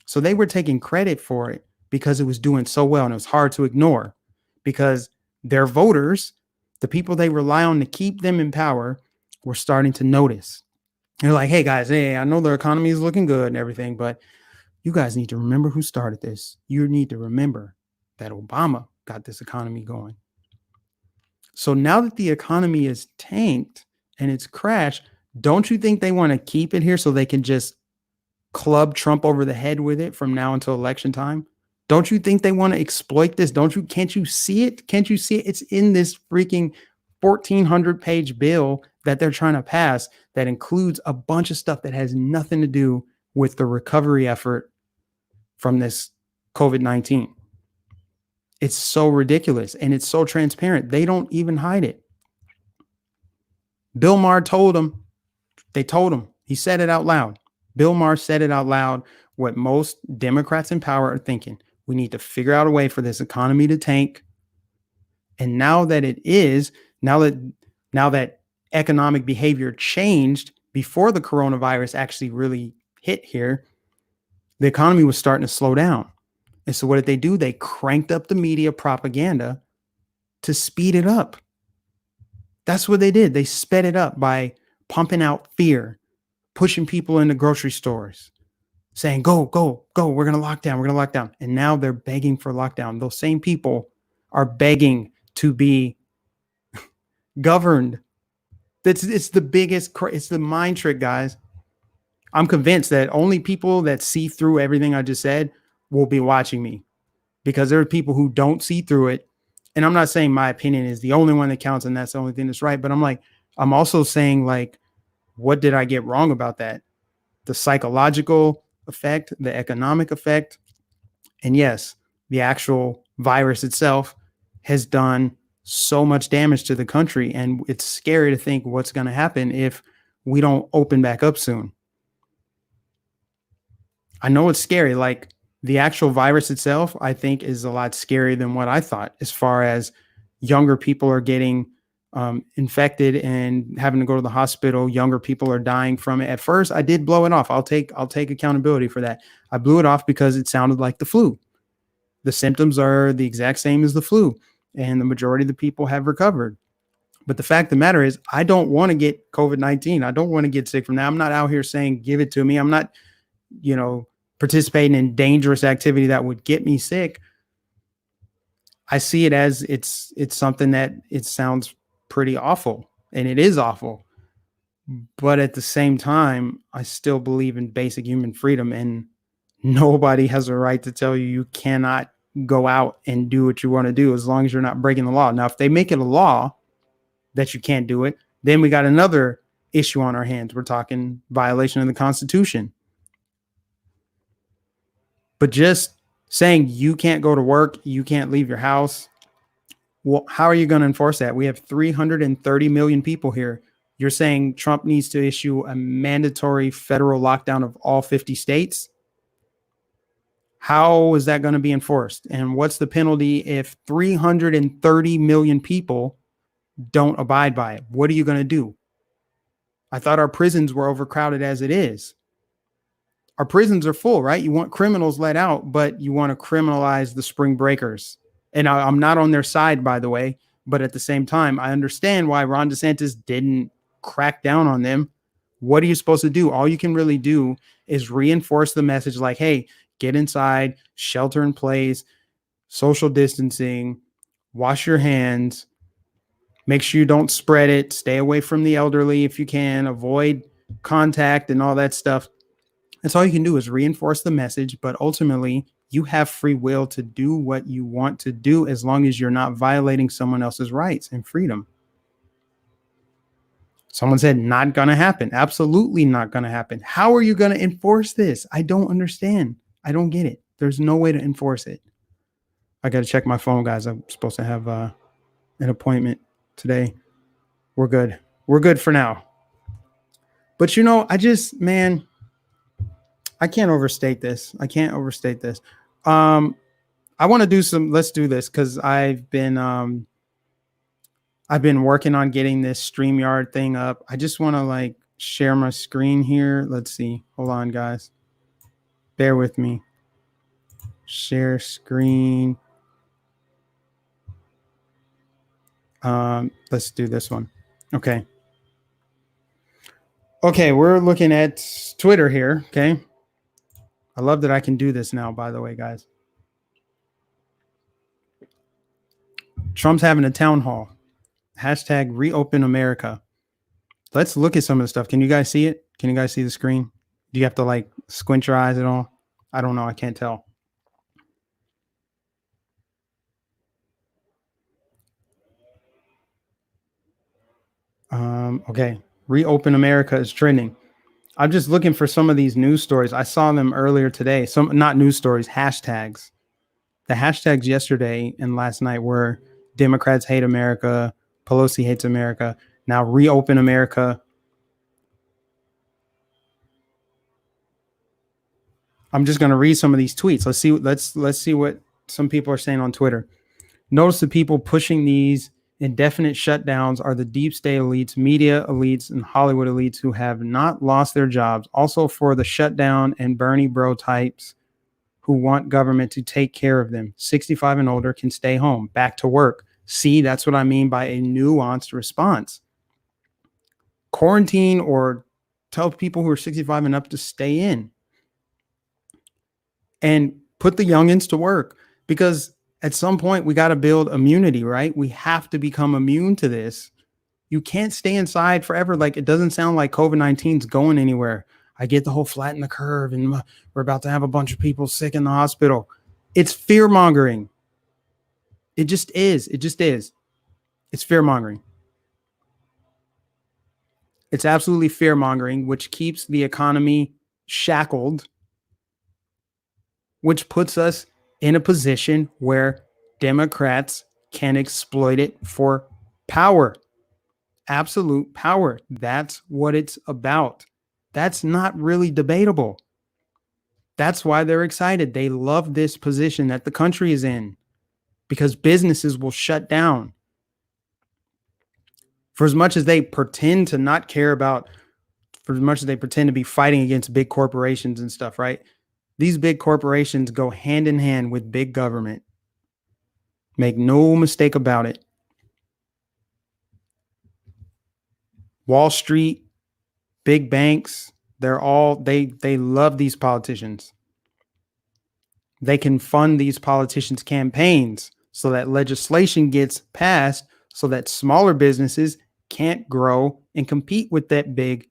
So they were taking credit for it because it was doing so well, and it was hard to ignore, because their voters, the people they rely on to keep them in power, were starting to notice. They're like, hey guys, hey, I know the economy is looking good and everything, but you guys need to remember who started this. You need to remember that Obama got this economy going. So now that the economy is tanked and it's crashed, don't you think they want to keep it here so they can just club Trump over the head with it from now until election time? Don't you think they want to exploit this? Can't you see it? Can't you see it? It's in this freaking 1,400-page bill that they're trying to pass that includes a bunch of stuff that has nothing to do with the recovery effort from this COVID-19. It's so ridiculous and it's so transparent. They don't even hide it. Bill Maher told them. They told him. He said it out loud. Bill Maher said it out loud, what most Democrats in power are thinking. We need to figure out a way for this economy to tank. And now that it is, now that economic behavior changed before the coronavirus actually really hit here, the economy was starting to slow down. And so what did they do? They cranked up the media propaganda to speed it up. That's what they did. They sped it up by pumping out fear, pushing people into grocery stores, saying, go, go, go. We're going to lock down. We're going to lock down. And now they're begging for lockdown. Those same people are begging to be governed. It's the biggest, it's the mind trick, guys. I'm convinced that only people that see through everything I just said will be watching me, because there are people who don't see through it. And I'm not saying my opinion is the only one that counts and that's the only thing that's right. But I'm also saying, like, what did I get wrong about that? The psychological effect, the economic effect, and yes, the actual virus itself has done so much damage to the country. And it's scary to think what's going to happen if we don't open back up soon. I know it's scary. Like, the actual virus itself, I think, is a lot scarier than what I thought, as far as younger people are getting infected and having to go to the hospital. Younger people are dying from it. At first, I did blow it off. I'll take accountability for that. I blew it off because it sounded like the flu. The symptoms are the exact same as the flu, and the majority of the people have recovered. But the fact of the matter is, I don't want to get COVID-19. I don't want to get sick from that. I'm not out here saying, give it to me. I'm not, participating in dangerous activity that would get me sick. I see it as it's something that it sounds pretty awful, and it is awful. But at the same time, I still believe in basic human freedom, and nobody has a right to tell you you cannot go out and do what you want to do as long as you're not breaking the law. Now, if they make it a law that you can't do it, then we got another issue on our hands. We're talking violation of the Constitution. But just saying you can't go to work, you can't leave your house, well, how are you going to enforce that? We have 330 million people here. You're saying Trump needs to issue a mandatory federal lockdown of all 50 states? How is that going to be enforced? And what's the penalty if 330 million people don't abide by it? What are you going to do? I thought our prisons were overcrowded as it is. Our prisons are full, right? You want criminals let out, but you want to criminalize the spring breakers. And I'm not on their side, by the way, but at the same time, I understand why Ron DeSantis didn't crack down on them. What are you supposed to do? All you can really do is reinforce the message like, hey, get inside, shelter in place, social distancing, wash your hands, make sure you don't spread it, stay away from the elderly if you can, avoid contact and all that stuff. That's all you can do is reinforce the message, but ultimately you have free will to do what you want to do as long as you're not violating someone else's rights and freedom. Someone said not going to happen. Absolutely not going to happen. How are you going to enforce this? I don't understand. I don't get it. There's no way to enforce it. I got to check my phone, guys. I'm supposed to have an appointment today. We're good. We're good for now. But I can't overstate this. I want to do let's do this because I've been working on getting this StreamYard thing up. I just want to share my screen here. Let's see. Hold on, guys. Bear with me. Share screen. Let's do this one. Okay. Okay, we're looking at Twitter here. Okay. I love that I can do this now, by the way, guys. Trump's having a town hall. Hashtag reopen America. Let's look at some of the stuff. Can you guys see it? Can you guys see the screen? Do you have to squint your eyes at all? I don't know. I can't tell. Okay. Reopen America is trending. I'm just looking for some of these news stories. I saw them earlier today. Some not news stories, hashtags. The hashtags yesterday and last night were Democrats hate America, Pelosi hates America. Now reopen America. I'm just going to read some of these tweets. Let's see what some people are saying on Twitter. Notice the people pushing these indefinite shutdowns are the deep state elites, media elites, and Hollywood elites who have not lost their jobs. Also for the shutdown and Bernie bro types who want government to take care of them. 65 and older can stay home, back to work. See, that's what I mean by a nuanced response. Quarantine or tell people who are 65 and up to stay in. And put the youngins to work, because at some point we got to build immunity, right? We have to become immune to this. You can't stay inside forever. It doesn't sound like COVID-19 is going anywhere. I get the whole flatten the curve and we're about to have a bunch of people sick in the hospital. It's fear mongering. It just is. It's fear mongering. It's absolutely fear mongering, which keeps the economy shackled, which puts us in a position where Democrats can exploit it for power, absolute power. That's what it's about. That's not really debatable. That's why they're excited. They love this position that the country is in because businesses will shut down. For as much as they pretend to not care about, for as much as they pretend to be fighting against big corporations and stuff, right? These big corporations go hand in hand with big government. Make no mistake about it. Wall Street, big banks, they love these politicians. They can fund these politicians' campaigns so that legislation gets passed so that smaller businesses can't grow and compete with that big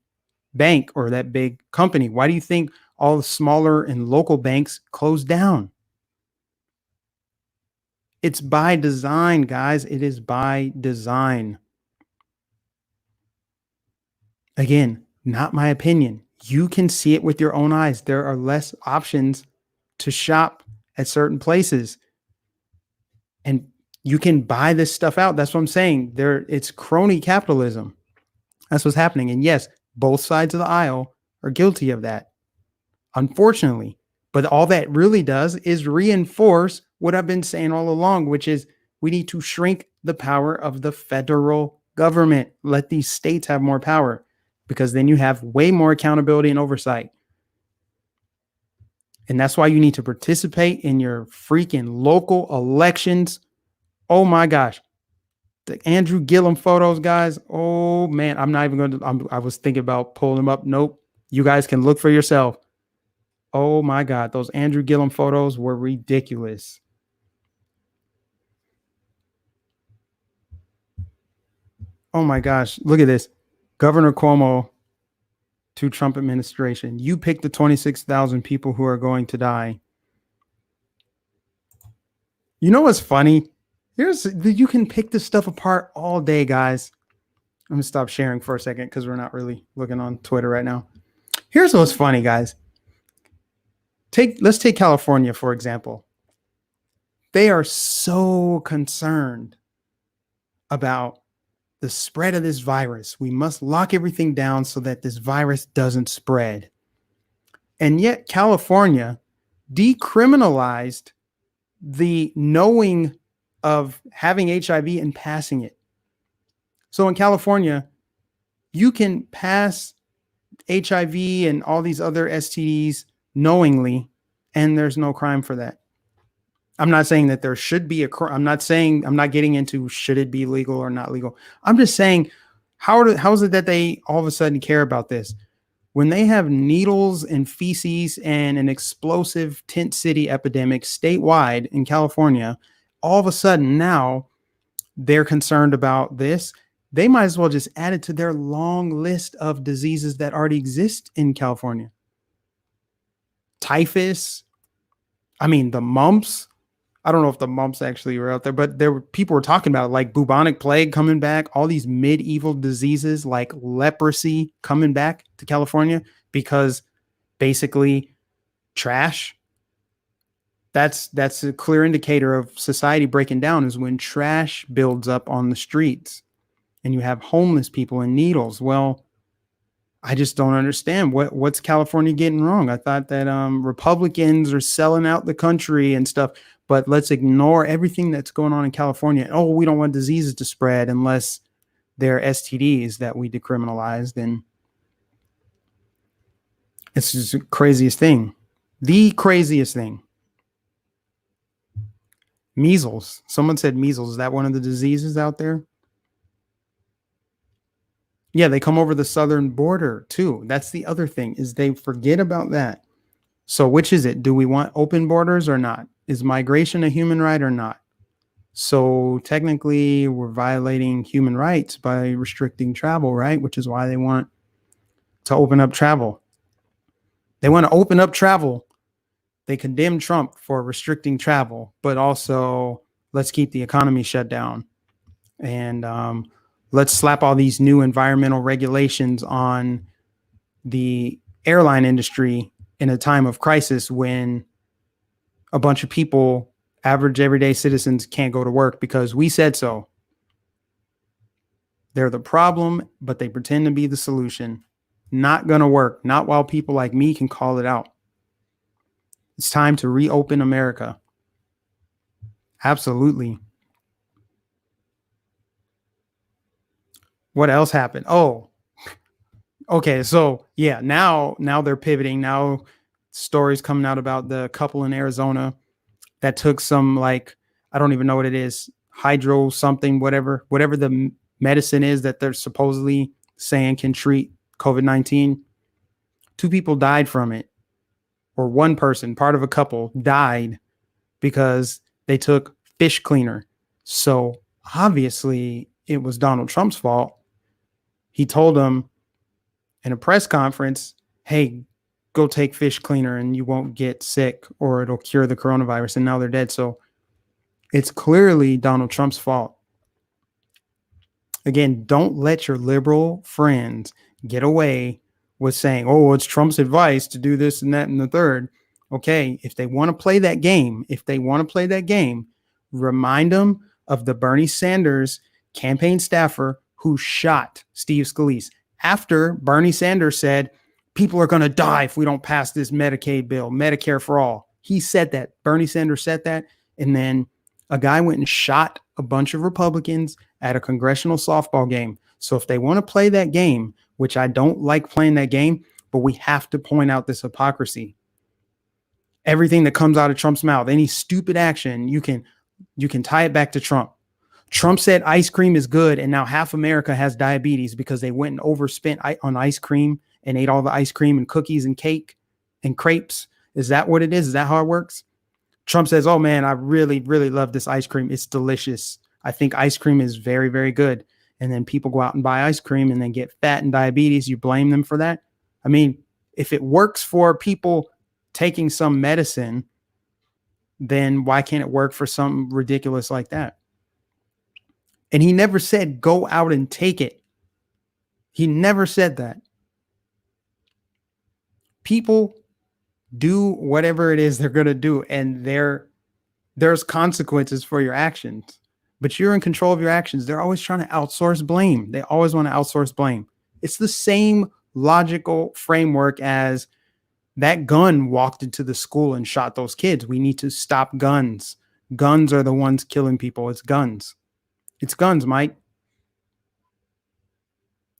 bank or that big company. Why do you think all the smaller and local banks close down? It's by design, guys. It is by design. Again, not my opinion. You can see it with your own eyes. There are less options to shop at certain places. And you can buy this stuff out. That's what I'm saying. It's crony capitalism. That's what's happening. And yes, both sides of the aisle are guilty of that, unfortunately. But all that really does is reinforce what I've been saying all along, which is we need to shrink the power of the federal government. Let these states have more power, because then you have way more accountability and oversight. And that's why you need to participate in your freaking local elections. Oh my gosh. The Andrew Gillum photos, guys. Oh man, I'm not even going to, I was thinking about pulling them up. Nope. You guys can look for yourself. Oh my God. Those Andrew Gillum photos were ridiculous. Oh my gosh. Look at this. Governor Cuomo to Trump administration. You pick the 26,000 people who are going to die. You know what's funny? You can pick this stuff apart all day, guys. I'm gonna stop sharing for a second because we're not really looking on Twitter right now. Here's what's funny, guys. Let's take California, for example. They are so concerned about the spread of this virus. We must lock everything down so that this virus doesn't spread. And yet California decriminalized the knowing of having HIV and passing it. So in California, you can pass HIV and all these other STDs knowingly, and there's no crime for that. I'm not saying that there should be a crime. I'm not getting into should it be legal or not legal. I'm just saying, how is it that they all of a sudden care about this? When they have needles and feces and an explosive tent city epidemic statewide in California, all of a sudden now they're concerned about this. They might as well just add it to their long list of diseases that already exist in California. Typhus, the mumps. I don't know if the mumps actually were out there, but people were talking about like bubonic plague coming back, all these medieval diseases like leprosy coming back to California because basically trash. That's a clear indicator of society breaking down, is when trash builds up on the streets and you have homeless people and needles. Well, I just don't understand what's California getting wrong. I thought that Republicans are selling out the country and stuff, but let's ignore everything that's going on in California. Oh, we don't want diseases to spread unless they're STDs that we decriminalized. And it's just the craziest thing. The craziest thing. Measles. Someone said measles. Is that one of the diseases out there? Yeah, they come over the southern border too. That's the other thing, is they forget about that. So which is it? Do we want open borders or not? Is migration a human right or not? So technically we're violating human rights by restricting travel, right? Which is why they want to open up travel. They want to open up travel. They condemn Trump for restricting travel, but also let's keep the economy shut down. And let's slap all these new environmental regulations on the airline industry in a time of crisis when a bunch of people, average everyday citizens, can't go to work because we said so. They're the problem, but they pretend to be the solution. Not going to work. Not while people like me can call it out. It's time to reopen America. Absolutely. What else happened? Oh, okay. So yeah, now they're pivoting. Now stories coming out about the couple in Arizona that took some, like, I don't even know what it is, hydro something, whatever the medicine is that they're supposedly saying can treat COVID-19. Two people died from it, or one person, part of a couple, died because they took fish cleaner. So obviously it was Donald Trump's fault. He told them in a press conference, hey, go take fish cleaner and you won't get sick, or it'll cure the coronavirus. And now they're dead. So it's clearly Donald Trump's fault. Again, don't let your liberal friends get away with saying, oh, it's Trump's advice to do this and that and the third. Okay, if they want to play that game, remind them of the Bernie Sanders campaign staffer who shot Steve Scalise after Bernie Sanders said, people are going to die if we don't pass this Medicaid bill, Medicare for all. He said that. Bernie Sanders said that. And then a guy went and shot a bunch of Republicans at a congressional softball game. So if they want to play that game, which I don't like playing that game, but we have to point out this hypocrisy. Everything that comes out of Trump's mouth, any stupid action, you can tie it back to Trump. Trump said ice cream is good, and now half America has diabetes because they went and overspent on ice cream and ate all the ice cream and cookies and cake and crepes. Is that what it is? Is that how it works? Trump says, oh man, I really, really love this ice cream. It's delicious. I think ice cream is very, very good. And then people go out and buy ice cream and then get fat and diabetes. You blame them for that? I mean, if it works for people taking some medicine, then why can't it work for something ridiculous like that? And he never said, go out and take it. He never said that. People do whatever it is they're going to do, and there's consequences for your actions, but you're in control of your actions. They're always trying to outsource blame. They always want to outsource blame. It's the same logical framework as that gun walked into the school and shot those kids. We need to stop guns. Guns are the ones killing people. It's guns. It's guns, Mike.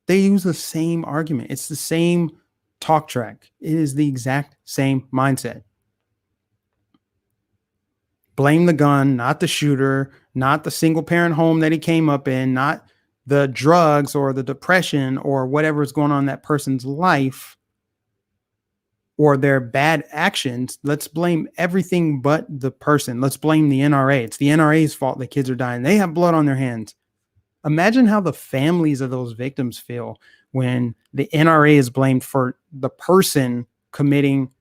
They use the same argument. It's the same talk track. It is the exact same mindset. Blame the gun, not the shooter, not the single parent home that he came up in, not the drugs or the depression or whatever is going on in that person's life or their bad actions. Let's blame everything but the person. Let's blame the NRA. It's the NRA's fault that kids are dying. They have blood on their hands. Imagine how the families of those victims feel when the NRA is blamed for the person committing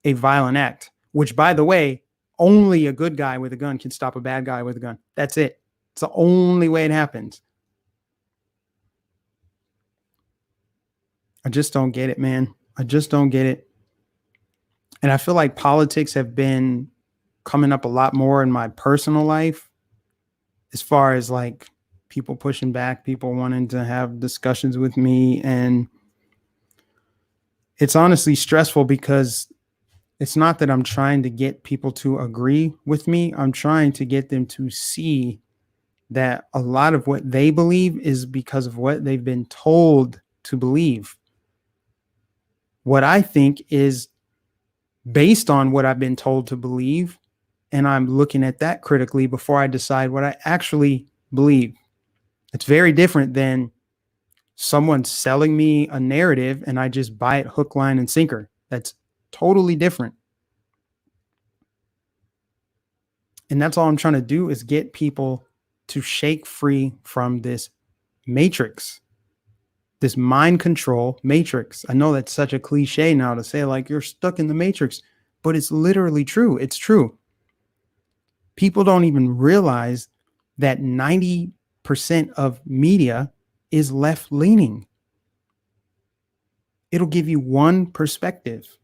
a violent act, which, by the way, only a good guy with a gun can stop a bad guy with a gun. That's it. It's the only way it happens. I just don't get it, man. I just don't get it. And I feel like politics have been coming up a lot more in my personal life, as far as like people pushing back, people wanting to have discussions with me. And it's honestly stressful because it's not that I'm trying to get people to agree with me. I'm trying to get them to see that a lot of what they believe is because of what they've been told to believe. What I think is based on what I've been told to believe, and I'm looking at that critically before I decide what I actually believe. It's very different than someone selling me a narrative and I just buy it hook, line, and sinker. That's totally different. And that's all I'm trying to do, is get people to shake free from this matrix, this mind control matrix. I know that's such a cliche now to say, like, you're stuck in the matrix, but it's literally true. It's true. People don't even realize that 90% of media is left leaning. It'll give you one perspective.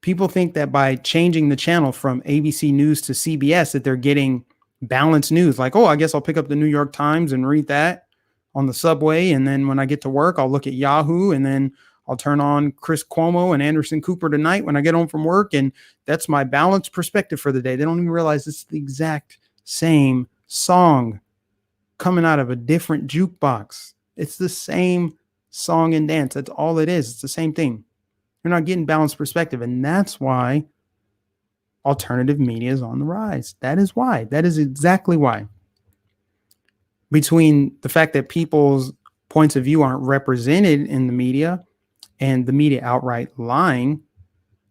People think that by changing the channel from ABC News to CBS that they're getting balanced news. Like, oh, I guess I'll pick up the New York Times and read that on the subway. And then when I get to work, I'll look at Yahoo, and then I'll turn on Chris Cuomo and Anderson Cooper tonight when I get home from work. And that's my balanced perspective for the day. They don't even realize it's the exact same song coming out of a different jukebox. It's the same song and dance. That's all it is. It's the same thing. You're not getting balanced perspective. And that's why alternative media is on the rise. That is why. That is exactly why. Between the fact that people's points of view aren't represented in the media and the media outright lying,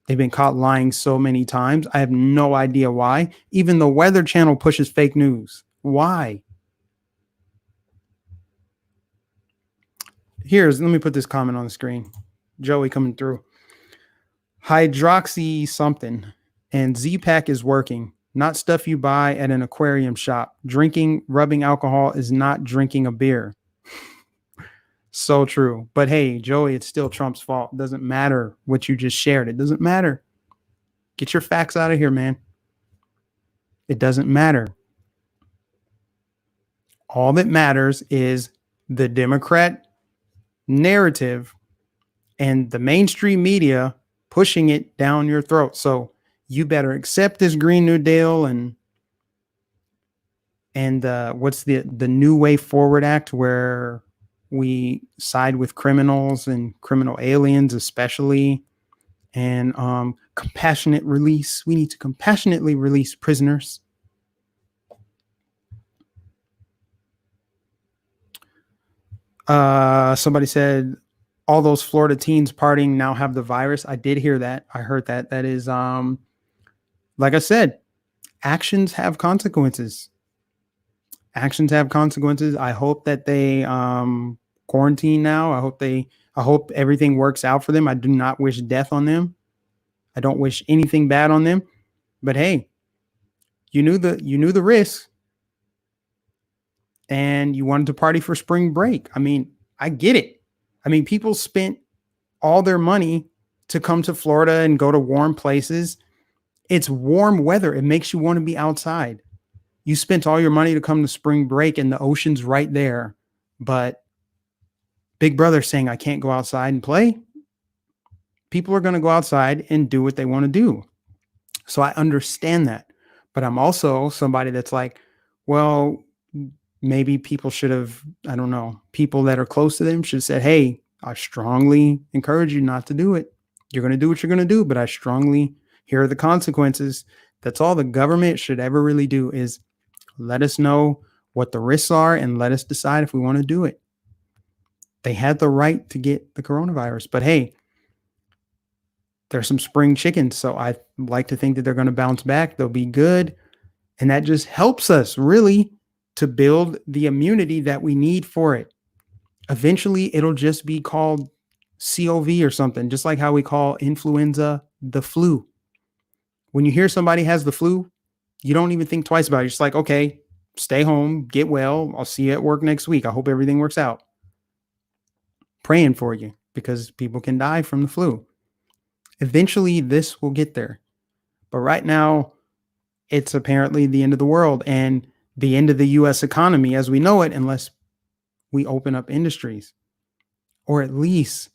they've been caught lying so many times. I have no idea why. Even the Weather Channel pushes fake news. Why? Let me put this comment on the screen. Joey coming through. Hydroxy something and Z-Pack is working. Not stuff you buy at an aquarium shop. Rubbing alcohol is not drinking a beer. So true. But hey, Joey, it's still Trump's fault. It doesn't matter what you just shared. It doesn't matter. Get your facts out of here, man. It doesn't matter. All that matters is the Democrat narrative and the mainstream media pushing it down your throat. So you better accept this Green New Deal and what's the New Way Forward Act, where we side with criminals and criminal aliens especially, and compassionate release. We need to compassionately release prisoners. Somebody said all those Florida teens partying now have the virus. I did hear that. I heard that. That is, like I said, actions have consequences. Actions have consequences. I hope that they quarantine now. I hope everything works out for them. I do not wish death on them. I don't wish anything bad on them. But hey, you knew the risk, and you wanted to party for spring break. I mean, I get it. I mean, people spent all their money to come to Florida and go to warm places. It's warm weather. It makes you want to be outside. You spent all your money to come to spring break and the ocean's right there. But Big Brother's saying, I can't go outside and play. People are going to go outside and do what they want to do. So I understand that. But I'm also somebody that's like, well, maybe people should have, I don't know, people that are close to them should have said, hey, I strongly encourage you not to do it. You're going to do what you're going to do, but here are the consequences. That's all the government should ever really do, is let us know what the risks are and let us decide if we want to do it. They had the right to get the coronavirus, but hey, there's some spring chickens. So I like to think that they're going to bounce back. They'll be good. And that just helps us really to build the immunity that we need for it. Eventually, it'll just be called COV or something, just like how we call influenza the flu. When you hear somebody has the flu, you don't even think twice about it. You're just like, okay, stay home, get well. I'll see you at work next week. I hope everything works out. Praying for you, because people can die from the flu. Eventually, this will get there. But right now, it's apparently the end of the world and the end of the U.S. economy as we know it, unless we open up industries, or at least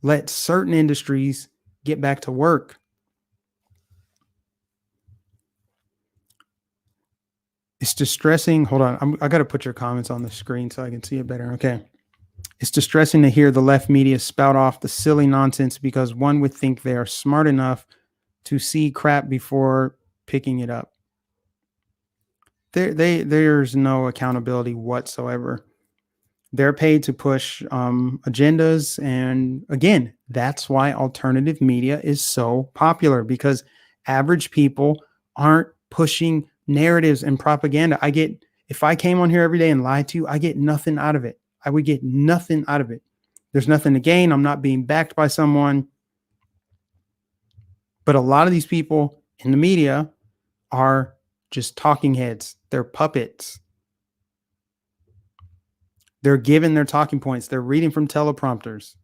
let certain industries get back to work. It's distressing. Hold on. I got to put your comments on the screen so I can see it better. Okay. It's distressing to hear the left media spout off the silly nonsense because one would think they are smart enough to see crap before picking it up. There's no accountability whatsoever. They're paid to push agendas. And again, that's why alternative media is so popular, because average people aren't pushing narratives and propaganda. If I came on here every day and lied to you, I get nothing out of it. I would get nothing out of it. There's nothing to gain. I'm not being backed by someone. But a lot of these people in the media are just talking heads. They're puppets. They're given their talking points. They're reading from teleprompters.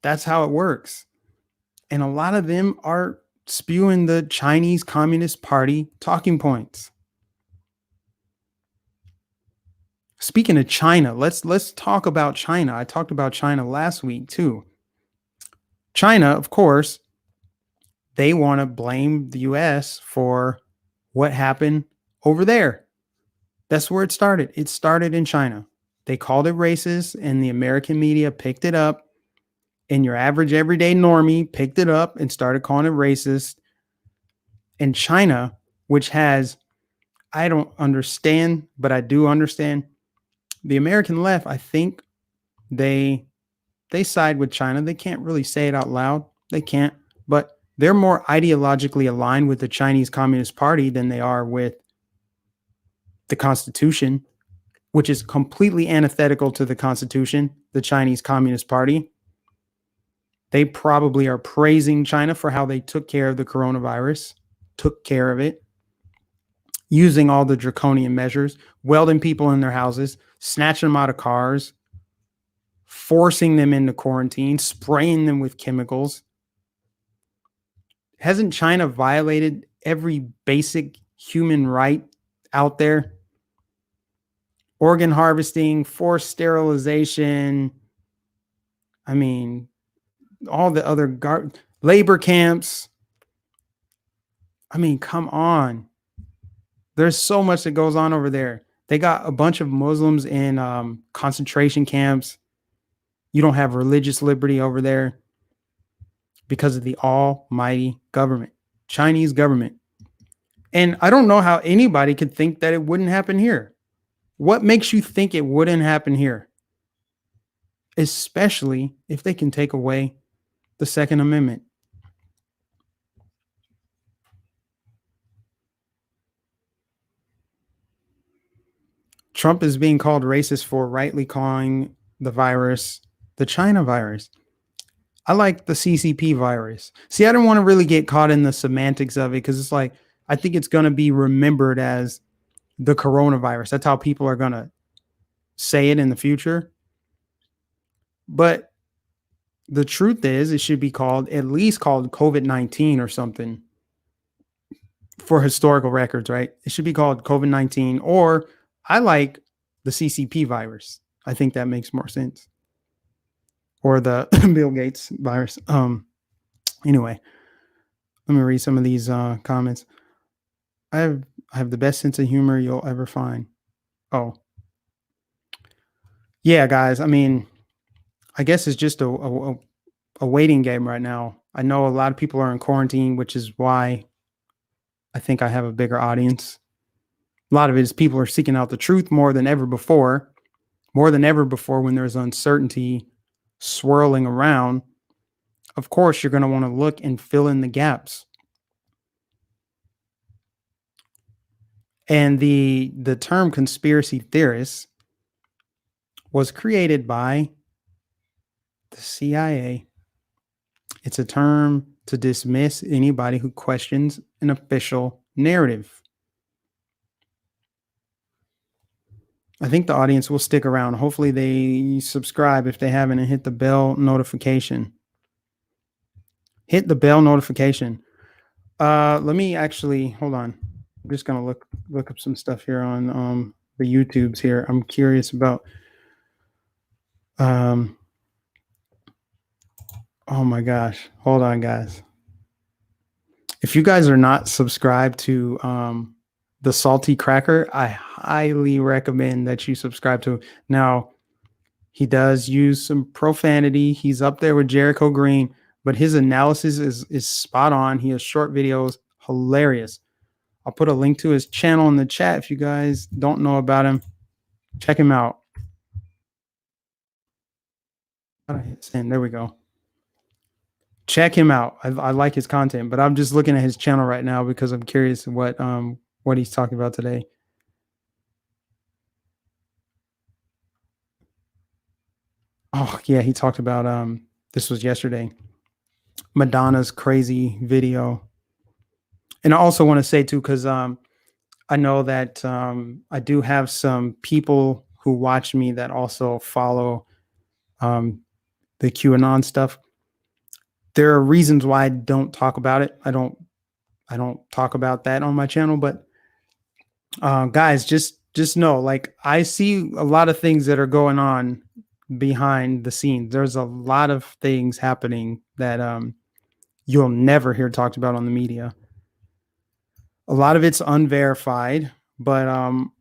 That's how it works. And a lot of them are spewing the Chinese Communist Party talking points. Speaking of China, let's talk about China. I talked about China last week too. China, of course, they want to blame the US for what happened over there. That's where it started. It started in China. They called it racist, and the American media picked it up, and your average everyday normie picked it up and started calling it racist. And China, which has, I don't understand, but I do understand, the American left, I think they side with China. They can't really say it out loud. They can't, but they're more ideologically aligned with the Chinese Communist Party than they are with the Constitution, which is completely antithetical to the Constitution, the Chinese Communist Party. They probably are praising China for how they took care of the coronavirus, took care of it, using all the draconian measures, welding people in their houses, snatching them out of cars, forcing them into quarantine, spraying them with chemicals. Hasn't China violated every basic human right out there? Organ harvesting, forced sterilization. I mean, all the other labor camps. I mean, come on. There's so much that goes on over there. They got a bunch of Muslims in concentration camps. You don't have religious liberty over there because of the almighty government, Chinese government. And I don't know how anybody could think that it wouldn't happen here. What makes you think it wouldn't happen here? Especially if they can take away the Second Amendment. Trump is being called racist for rightly calling the virus the China virus. I like the CCP virus. See, I don't want to really get caught in the semantics of it because it's like, I think it's going to be remembered as the coronavirus. That's how people are going to say it in the future. But the truth is, it should be called, at least called COVID-19 or something for historical records, right? It should be called COVID-19, or I like the CCP virus. I think that makes more sense. Or the Bill Gates virus. Anyway, let me read some of these comments. I have the best sense of humor you'll ever find. Oh, yeah, guys. I mean, I guess it's just a waiting game right now. I know a lot of people are in quarantine, which is why I think I have a bigger audience. A lot of it is people are seeking out the truth more than ever before when there's uncertainty swirling around. Of course, you're going to want to look and fill in the gaps. And the term conspiracy theorist was created by the CIA. It's a term to dismiss anybody who questions an official narrative. I think the audience will stick around. Hopefully they subscribe if they haven't, and hit the bell notification. Hit the bell notification. Let me actually, hold on. I'm just going to look up some stuff here on the YouTubes here. I'm curious about oh my gosh. Hold on, guys. If you guys are not subscribed to the Salty Cracker, I highly recommend that you subscribe to him. Now, he does use some profanity. He's up there with Jericho Green, but his analysis is spot on. He has short videos, hilarious. I'll put a link to his channel in the chat if you guys don't know about him. Check him out. There we go. Check him out. I like his content, but I'm just looking at his channel right now because I'm curious what he's talking about today. Oh yeah, he talked about this was yesterday, Madonna's crazy video. And I also want to say too, because I know that I do have some people who watch me that also follow the QAnon stuff. There are reasons why I don't talk about it. I don't talk about that on my channel, but guys, just know, like, I see a lot of things that are going on behind the scenes. There's a lot of things happening that you'll never hear talked about on the media. A lot of it's unverified, But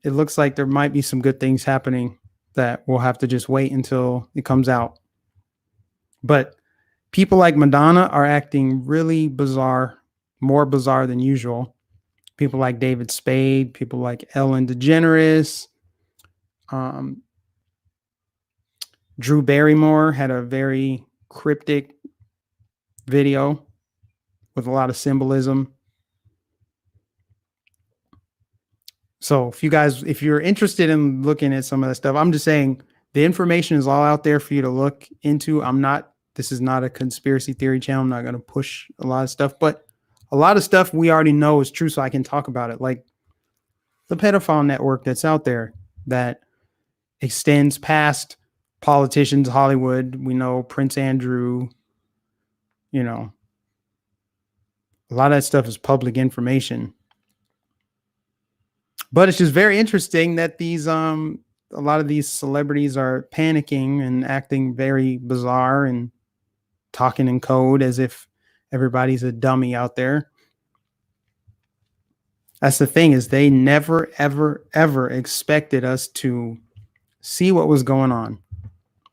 it looks like there might be some good things happening that we'll have to just wait until it comes out. But people like Madonna are acting really bizarre, more bizarre than usual. People like David Spade, people like Ellen DeGeneres, um, Drew Barrymore had a very cryptic video with a lot of symbolism. So if you're interested in looking at some of that stuff, I'm just saying the information is all out there for you to look into. This is not a conspiracy theory channel. I'm not going to push a lot of stuff, but a lot of stuff we already know is true. So I can talk about it, like the pedophile network that's out there that extends past politicians, Hollywood. We know Prince Andrew, a lot of that stuff is public information. But it's just very interesting that a lot of these celebrities are panicking and acting very bizarre and talking in code as if everybody's a dummy out there. That's the thing, is they never, ever, ever expected us to see what was going on.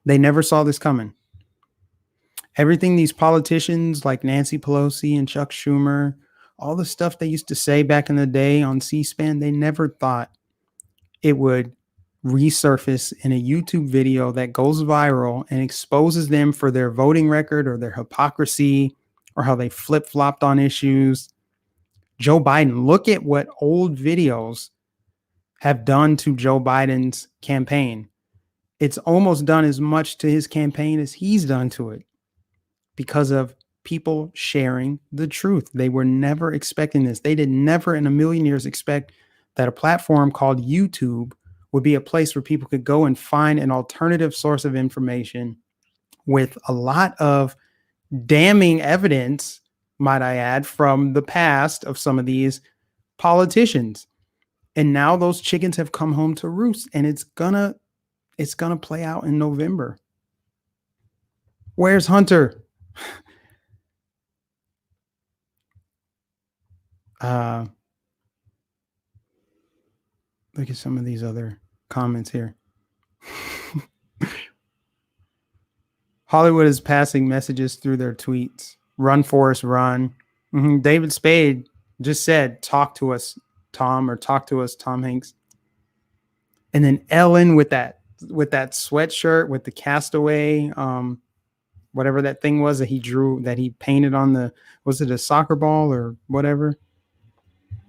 They never saw this coming. Everything these politicians like Nancy Pelosi and Chuck Schumer, all the stuff they used to say back in the day on C-SPAN, they never thought it would resurface in a YouTube video that goes viral and exposes them for their voting record or their hypocrisy or how they flip-flopped on issues. Joe Biden, look at what old videos have done to Joe Biden's campaign. It's almost done as much to his campaign as he's done to it because of people sharing the truth. They were never expecting this. They did never in a million years expect that a platform called YouTube would be a place where people could go and find an alternative source of information with a lot of damning evidence, might I add, from the past of some of these politicians. And now those chickens have come home to roost, and it's gonna play out in November. Where's Hunter? Look at some of these other comments here. Hollywood is passing messages through their tweets. Run, Forrest, run. David Spade just said, talk to us, Tom, or talk to us, Tom Hanks. And then Ellen with that sweatshirt with the castaway, whatever that thing was that he drew, that he painted on the, was it a soccer ball or whatever?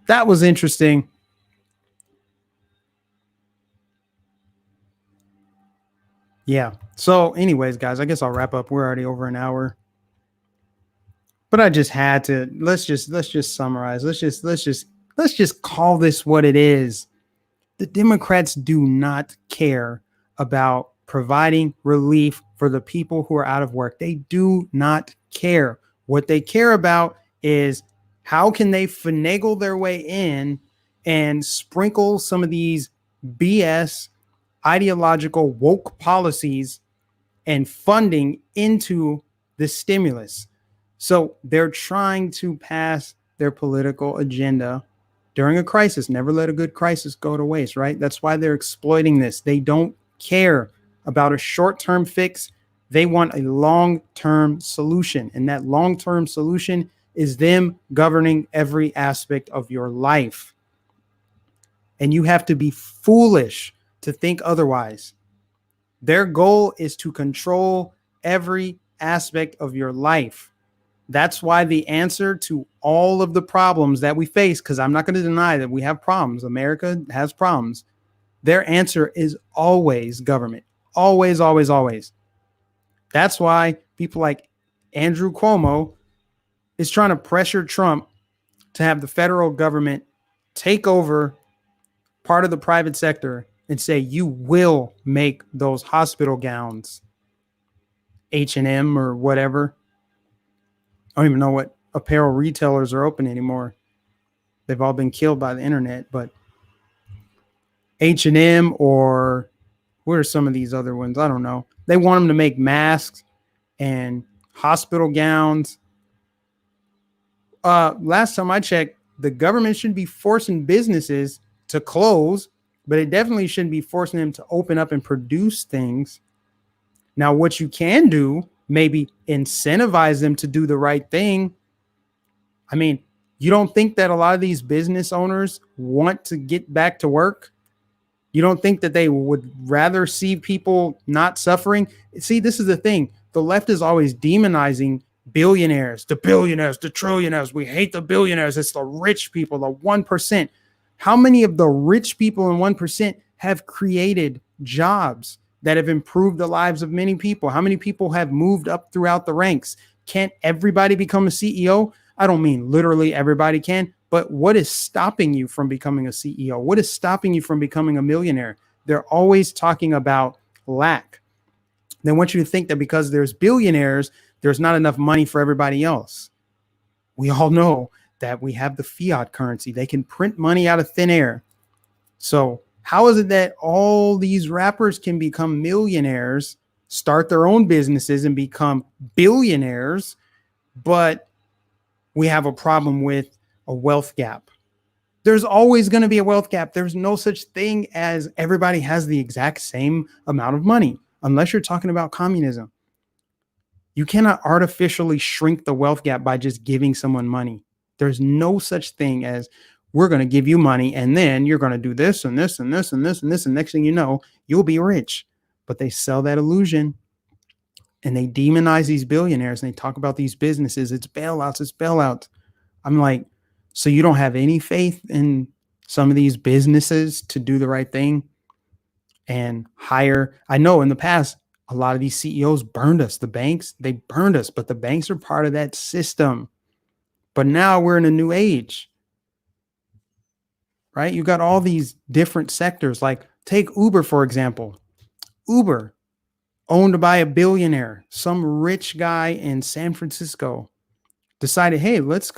That was interesting. Yeah. So anyways, guys, I guess I'll wrap up. We're already over an hour. But I just had to, let's just summarize. Let's just call this what it is. The Democrats do not care about providing relief for the people who are out of work. They do not care. What they care about is how can they finagle their way in and sprinkle some of these BS ideological woke policies and funding into the stimulus. So they're trying to pass their political agenda during a crisis. Never let a good crisis go to waste, right? That's why they're exploiting this. They don't care about a short-term fix. They want a long-term solution. And that long-term solution is them governing every aspect of your life. And you have to be foolish to think otherwise. Their goal is to control every aspect of your life. That's why the answer to all of the problems that we face, because I'm not going to deny that we have problems. America has problems. Their answer is always government. Always, always, always. That's why people like Andrew Cuomo is trying to pressure Trump to have the federal government take over part of the private sector and say, you will make those hospital gowns, H&M or whatever. I don't even know what apparel retailers are open anymore. They've all been killed by the internet, but H&M or what are some of these other ones? I don't know. They want them to make masks and hospital gowns. Last time I checked, the government should be forcing businesses to close, but it definitely shouldn't be forcing them to open up and produce things. Now, what you can do, maybe incentivize them to do the right thing. I mean, you don't think that a lot of these business owners want to get back to work? You don't think that they would rather see people not suffering? See, this is the thing. The left is always demonizing billionaires, the billionaires, the trillionaires. We hate the billionaires. It's the rich people, the 1%. How many of the rich people in 1% have created jobs that have improved the lives of many people? How many people have moved up throughout the ranks? Can't everybody become a CEO? I don't mean literally everybody can, but what is stopping you from becoming a CEO? What is stopping you from becoming a millionaire? They're always talking about lack. They want you to think that because there's billionaires, there's not enough money for everybody else. We all know that we have the fiat currency. They can print money out of thin air. So how is it that all these rappers can become millionaires, start their own businesses and become billionaires, but we have a problem with a wealth gap? There's always going to be a wealth gap. There's no such thing as everybody has the exact same amount of money, unless you're talking about communism. You cannot artificially shrink the wealth gap by just giving someone money. There's no such thing as we're going to give you money and then you're going to do this and this and this and this and this. And next thing you know, you'll be rich. But they sell that illusion and they demonize these billionaires and they talk about these businesses. It's bailouts. It's bailouts. I'm like, so you don't have any faith in some of these businesses to do the right thing and hire? I know in the past, a lot of these CEOs burned us. The banks, they burned us, but the banks are part of that system. But now we're in a new age, right? You got all these different sectors. Like take Uber, for example. Uber, owned by a billionaire, some rich guy in San Francisco, decided, hey, let's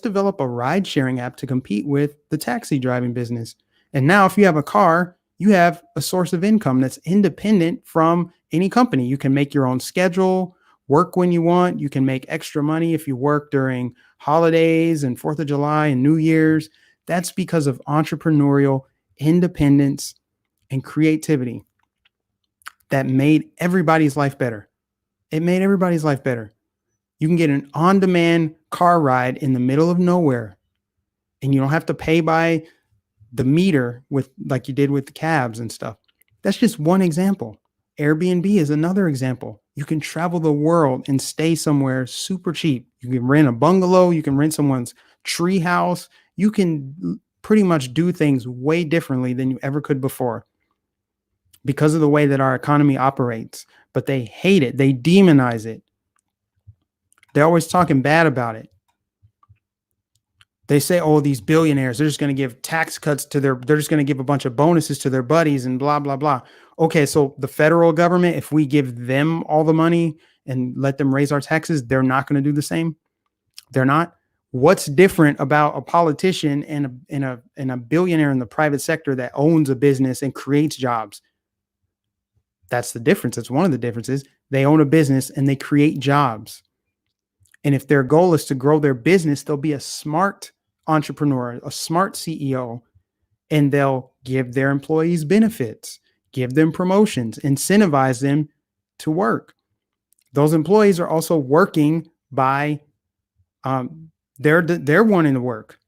develop a ride sharing app to compete with the taxi driving business. And now if you have a car, you have a source of income that's independent from any company. You can make your own schedule, work when you want. You can make extra money if you work during holidays and 4th of July and New Year's. That's because of entrepreneurial independence and creativity that made everybody's life better. It made everybody's life better. You can get an on-demand car ride in the middle of nowhere, and you don't have to pay by the meter with like you did with the cabs and stuff. That's just one example. Airbnb is another example. You can travel the world and stay somewhere super cheap. You can rent a bungalow. You can rent someone's tree house. You can pretty much do things way differently than you ever could before because of the way that our economy operates. But they hate it. They demonize it. They're always talking bad about it. They say, oh, these billionaires, they're just going to give tax cuts to they're just going to give a bunch of bonuses to their buddies and blah, blah, blah. Okay, so the federal government, if we give them all the money and let them raise our taxes, they're not going to do the same. They're not. What's different about a politician and a billionaire in the private sector that owns a business and creates jobs? That's the difference. That's one of the differences. They own a business and they create jobs. And if their goal is to grow their business, they'll be a smart entrepreneur, a smart CEO, and they'll give their employees benefits, give them promotions, incentivize them to work. Those employees are also working by, they're wanting to work.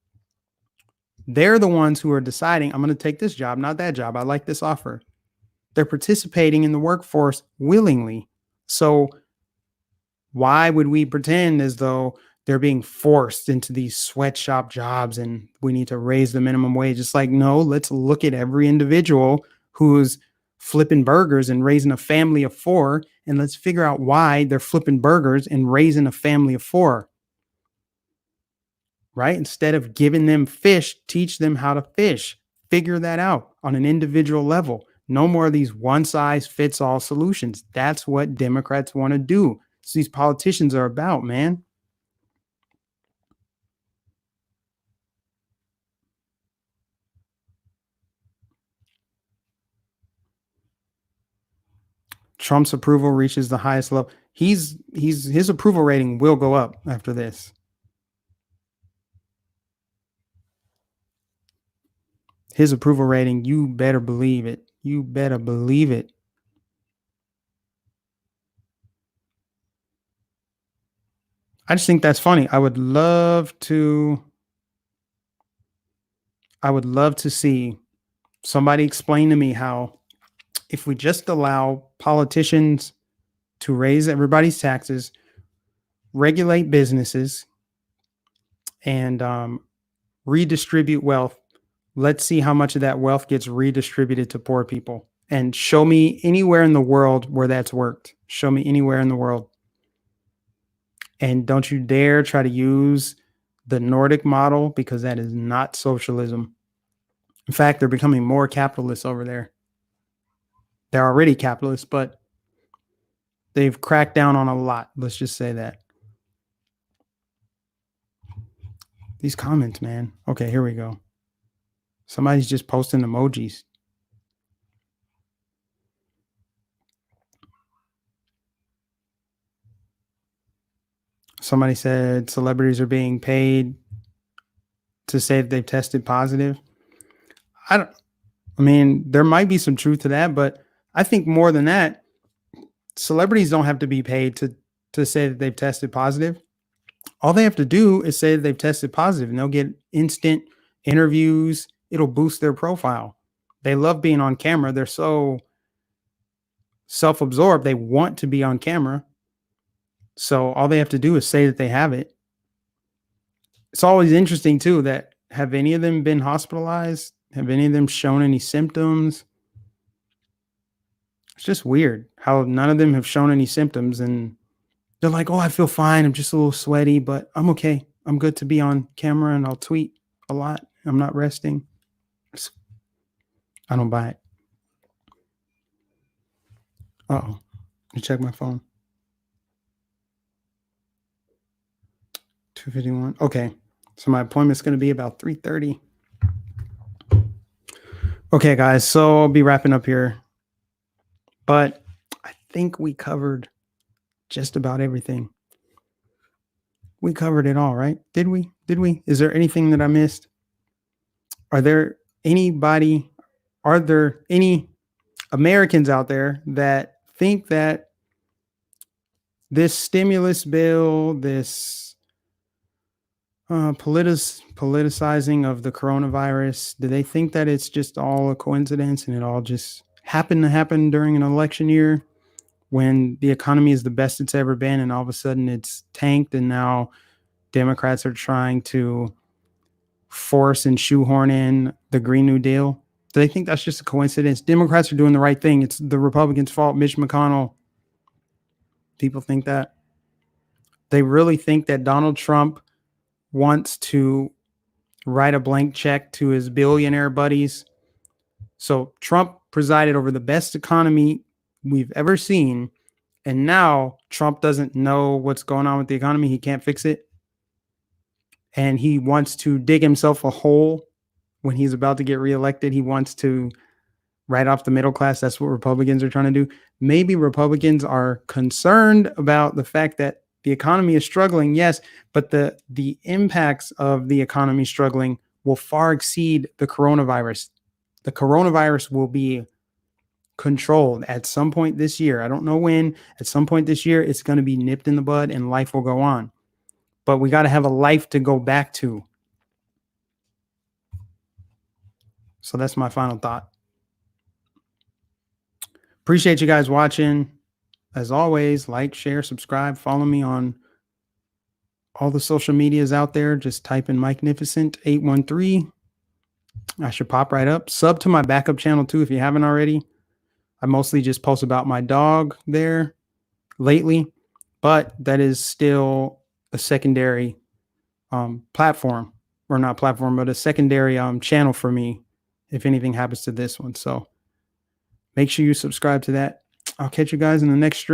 They're the ones who are deciding, I'm going to take this job, not that job. I like this offer. They're participating in the workforce willingly. So why would we pretend as though they're being forced into these sweatshop jobs and we need to raise the minimum wage? It's like, no, let's look at every individual who's flipping burgers and raising a family of 4, and let's figure out why they're flipping burgers and raising a family of 4. Right? Instead of giving them fish, teach them how to fish. Figure that out on an individual level. No more of these one-size-fits-all solutions. That's what Democrats want to do. So these politicians are about, man. Trump's approval reaches the highest level. His approval rating will go up after this. His approval rating, you better believe it. You better believe it. I just think that's funny. I would love to see somebody explain to me how, if we just allow politicians to raise everybody's taxes, regulate businesses, and redistribute wealth, let's see how much of that wealth gets redistributed to poor people. And show me anywhere in the world where that's worked. Show me anywhere in the world. And don't you dare try to use the Nordic model, because that is not socialism. In fact, they're becoming more capitalist over there. They're already capitalist, but they've cracked down on a lot. Let's just say that. These comments, man. Okay, here we go. Somebody's just posting emojis. Somebody said celebrities are being paid to say that they've tested positive. I mean, there might be some truth to that, but I think more than that, celebrities don't have to be paid to say that they've tested positive. All they have to do is say that they've tested positive, and they'll get instant interviews. It'll boost their profile. They love being on camera. They're so self-absorbed. They want to be on camera. So all they have to do is say that they have it. It's always interesting too that, have any of them been hospitalized? Have any of them shown any symptoms? It's just weird how none of them have shown any symptoms, and they're like, oh, I feel fine. I'm just a little sweaty, but I'm okay. I'm good to be on camera, and I'll tweet a lot. I'm not resting. I don't buy it. Uh-oh. Let me check my phone. 2:51. Okay. So my appointment's going to be about 3:30. Okay, guys. So I'll be wrapping up here. But I think we covered just about everything. We covered it all, right? Did we? Is there anything that I missed? Are there any Americans out there that think that this stimulus bill, this politicizing of the coronavirus, do they think that it's just all a coincidence and it all just happened to happen during an election year when the economy is the best it's ever been, and all of a sudden it's tanked, and now Democrats are trying to force and shoehorn in the Green New Deal? Do they think that's just a coincidence? Democrats are doing the right thing. It's the Republicans' fault. Mitch McConnell. People think that. They really think that Donald Trump wants to write a blank check to his billionaire buddies. So Trump presided over the best economy we've ever seen, and now Trump doesn't know what's going on with the economy. He can't fix it. And he wants to dig himself a hole when he's about to get reelected. He wants to write off the middle class. That's what Republicans are trying to do. Maybe Republicans are concerned about the fact that the economy is struggling, yes, but the impacts of the economy struggling will far exceed the coronavirus. The coronavirus will be controlled at some point this year. I don't know when. At some point this year, it's going to be nipped in the bud and life will go on. But we got to have a life to go back to. So that's my final thought. Appreciate you guys watching. As always, like, share, subscribe, follow me on all the social medias out there. Just type in Mike Nificent 813. I should pop right up. Sub to my backup channel too if you haven't already. I mostly just post about my dog there lately, but that is still a secondary platform, or not platform, but a secondary channel for me if anything happens to this one. So make sure you subscribe to that. I'll catch you guys in the next stream.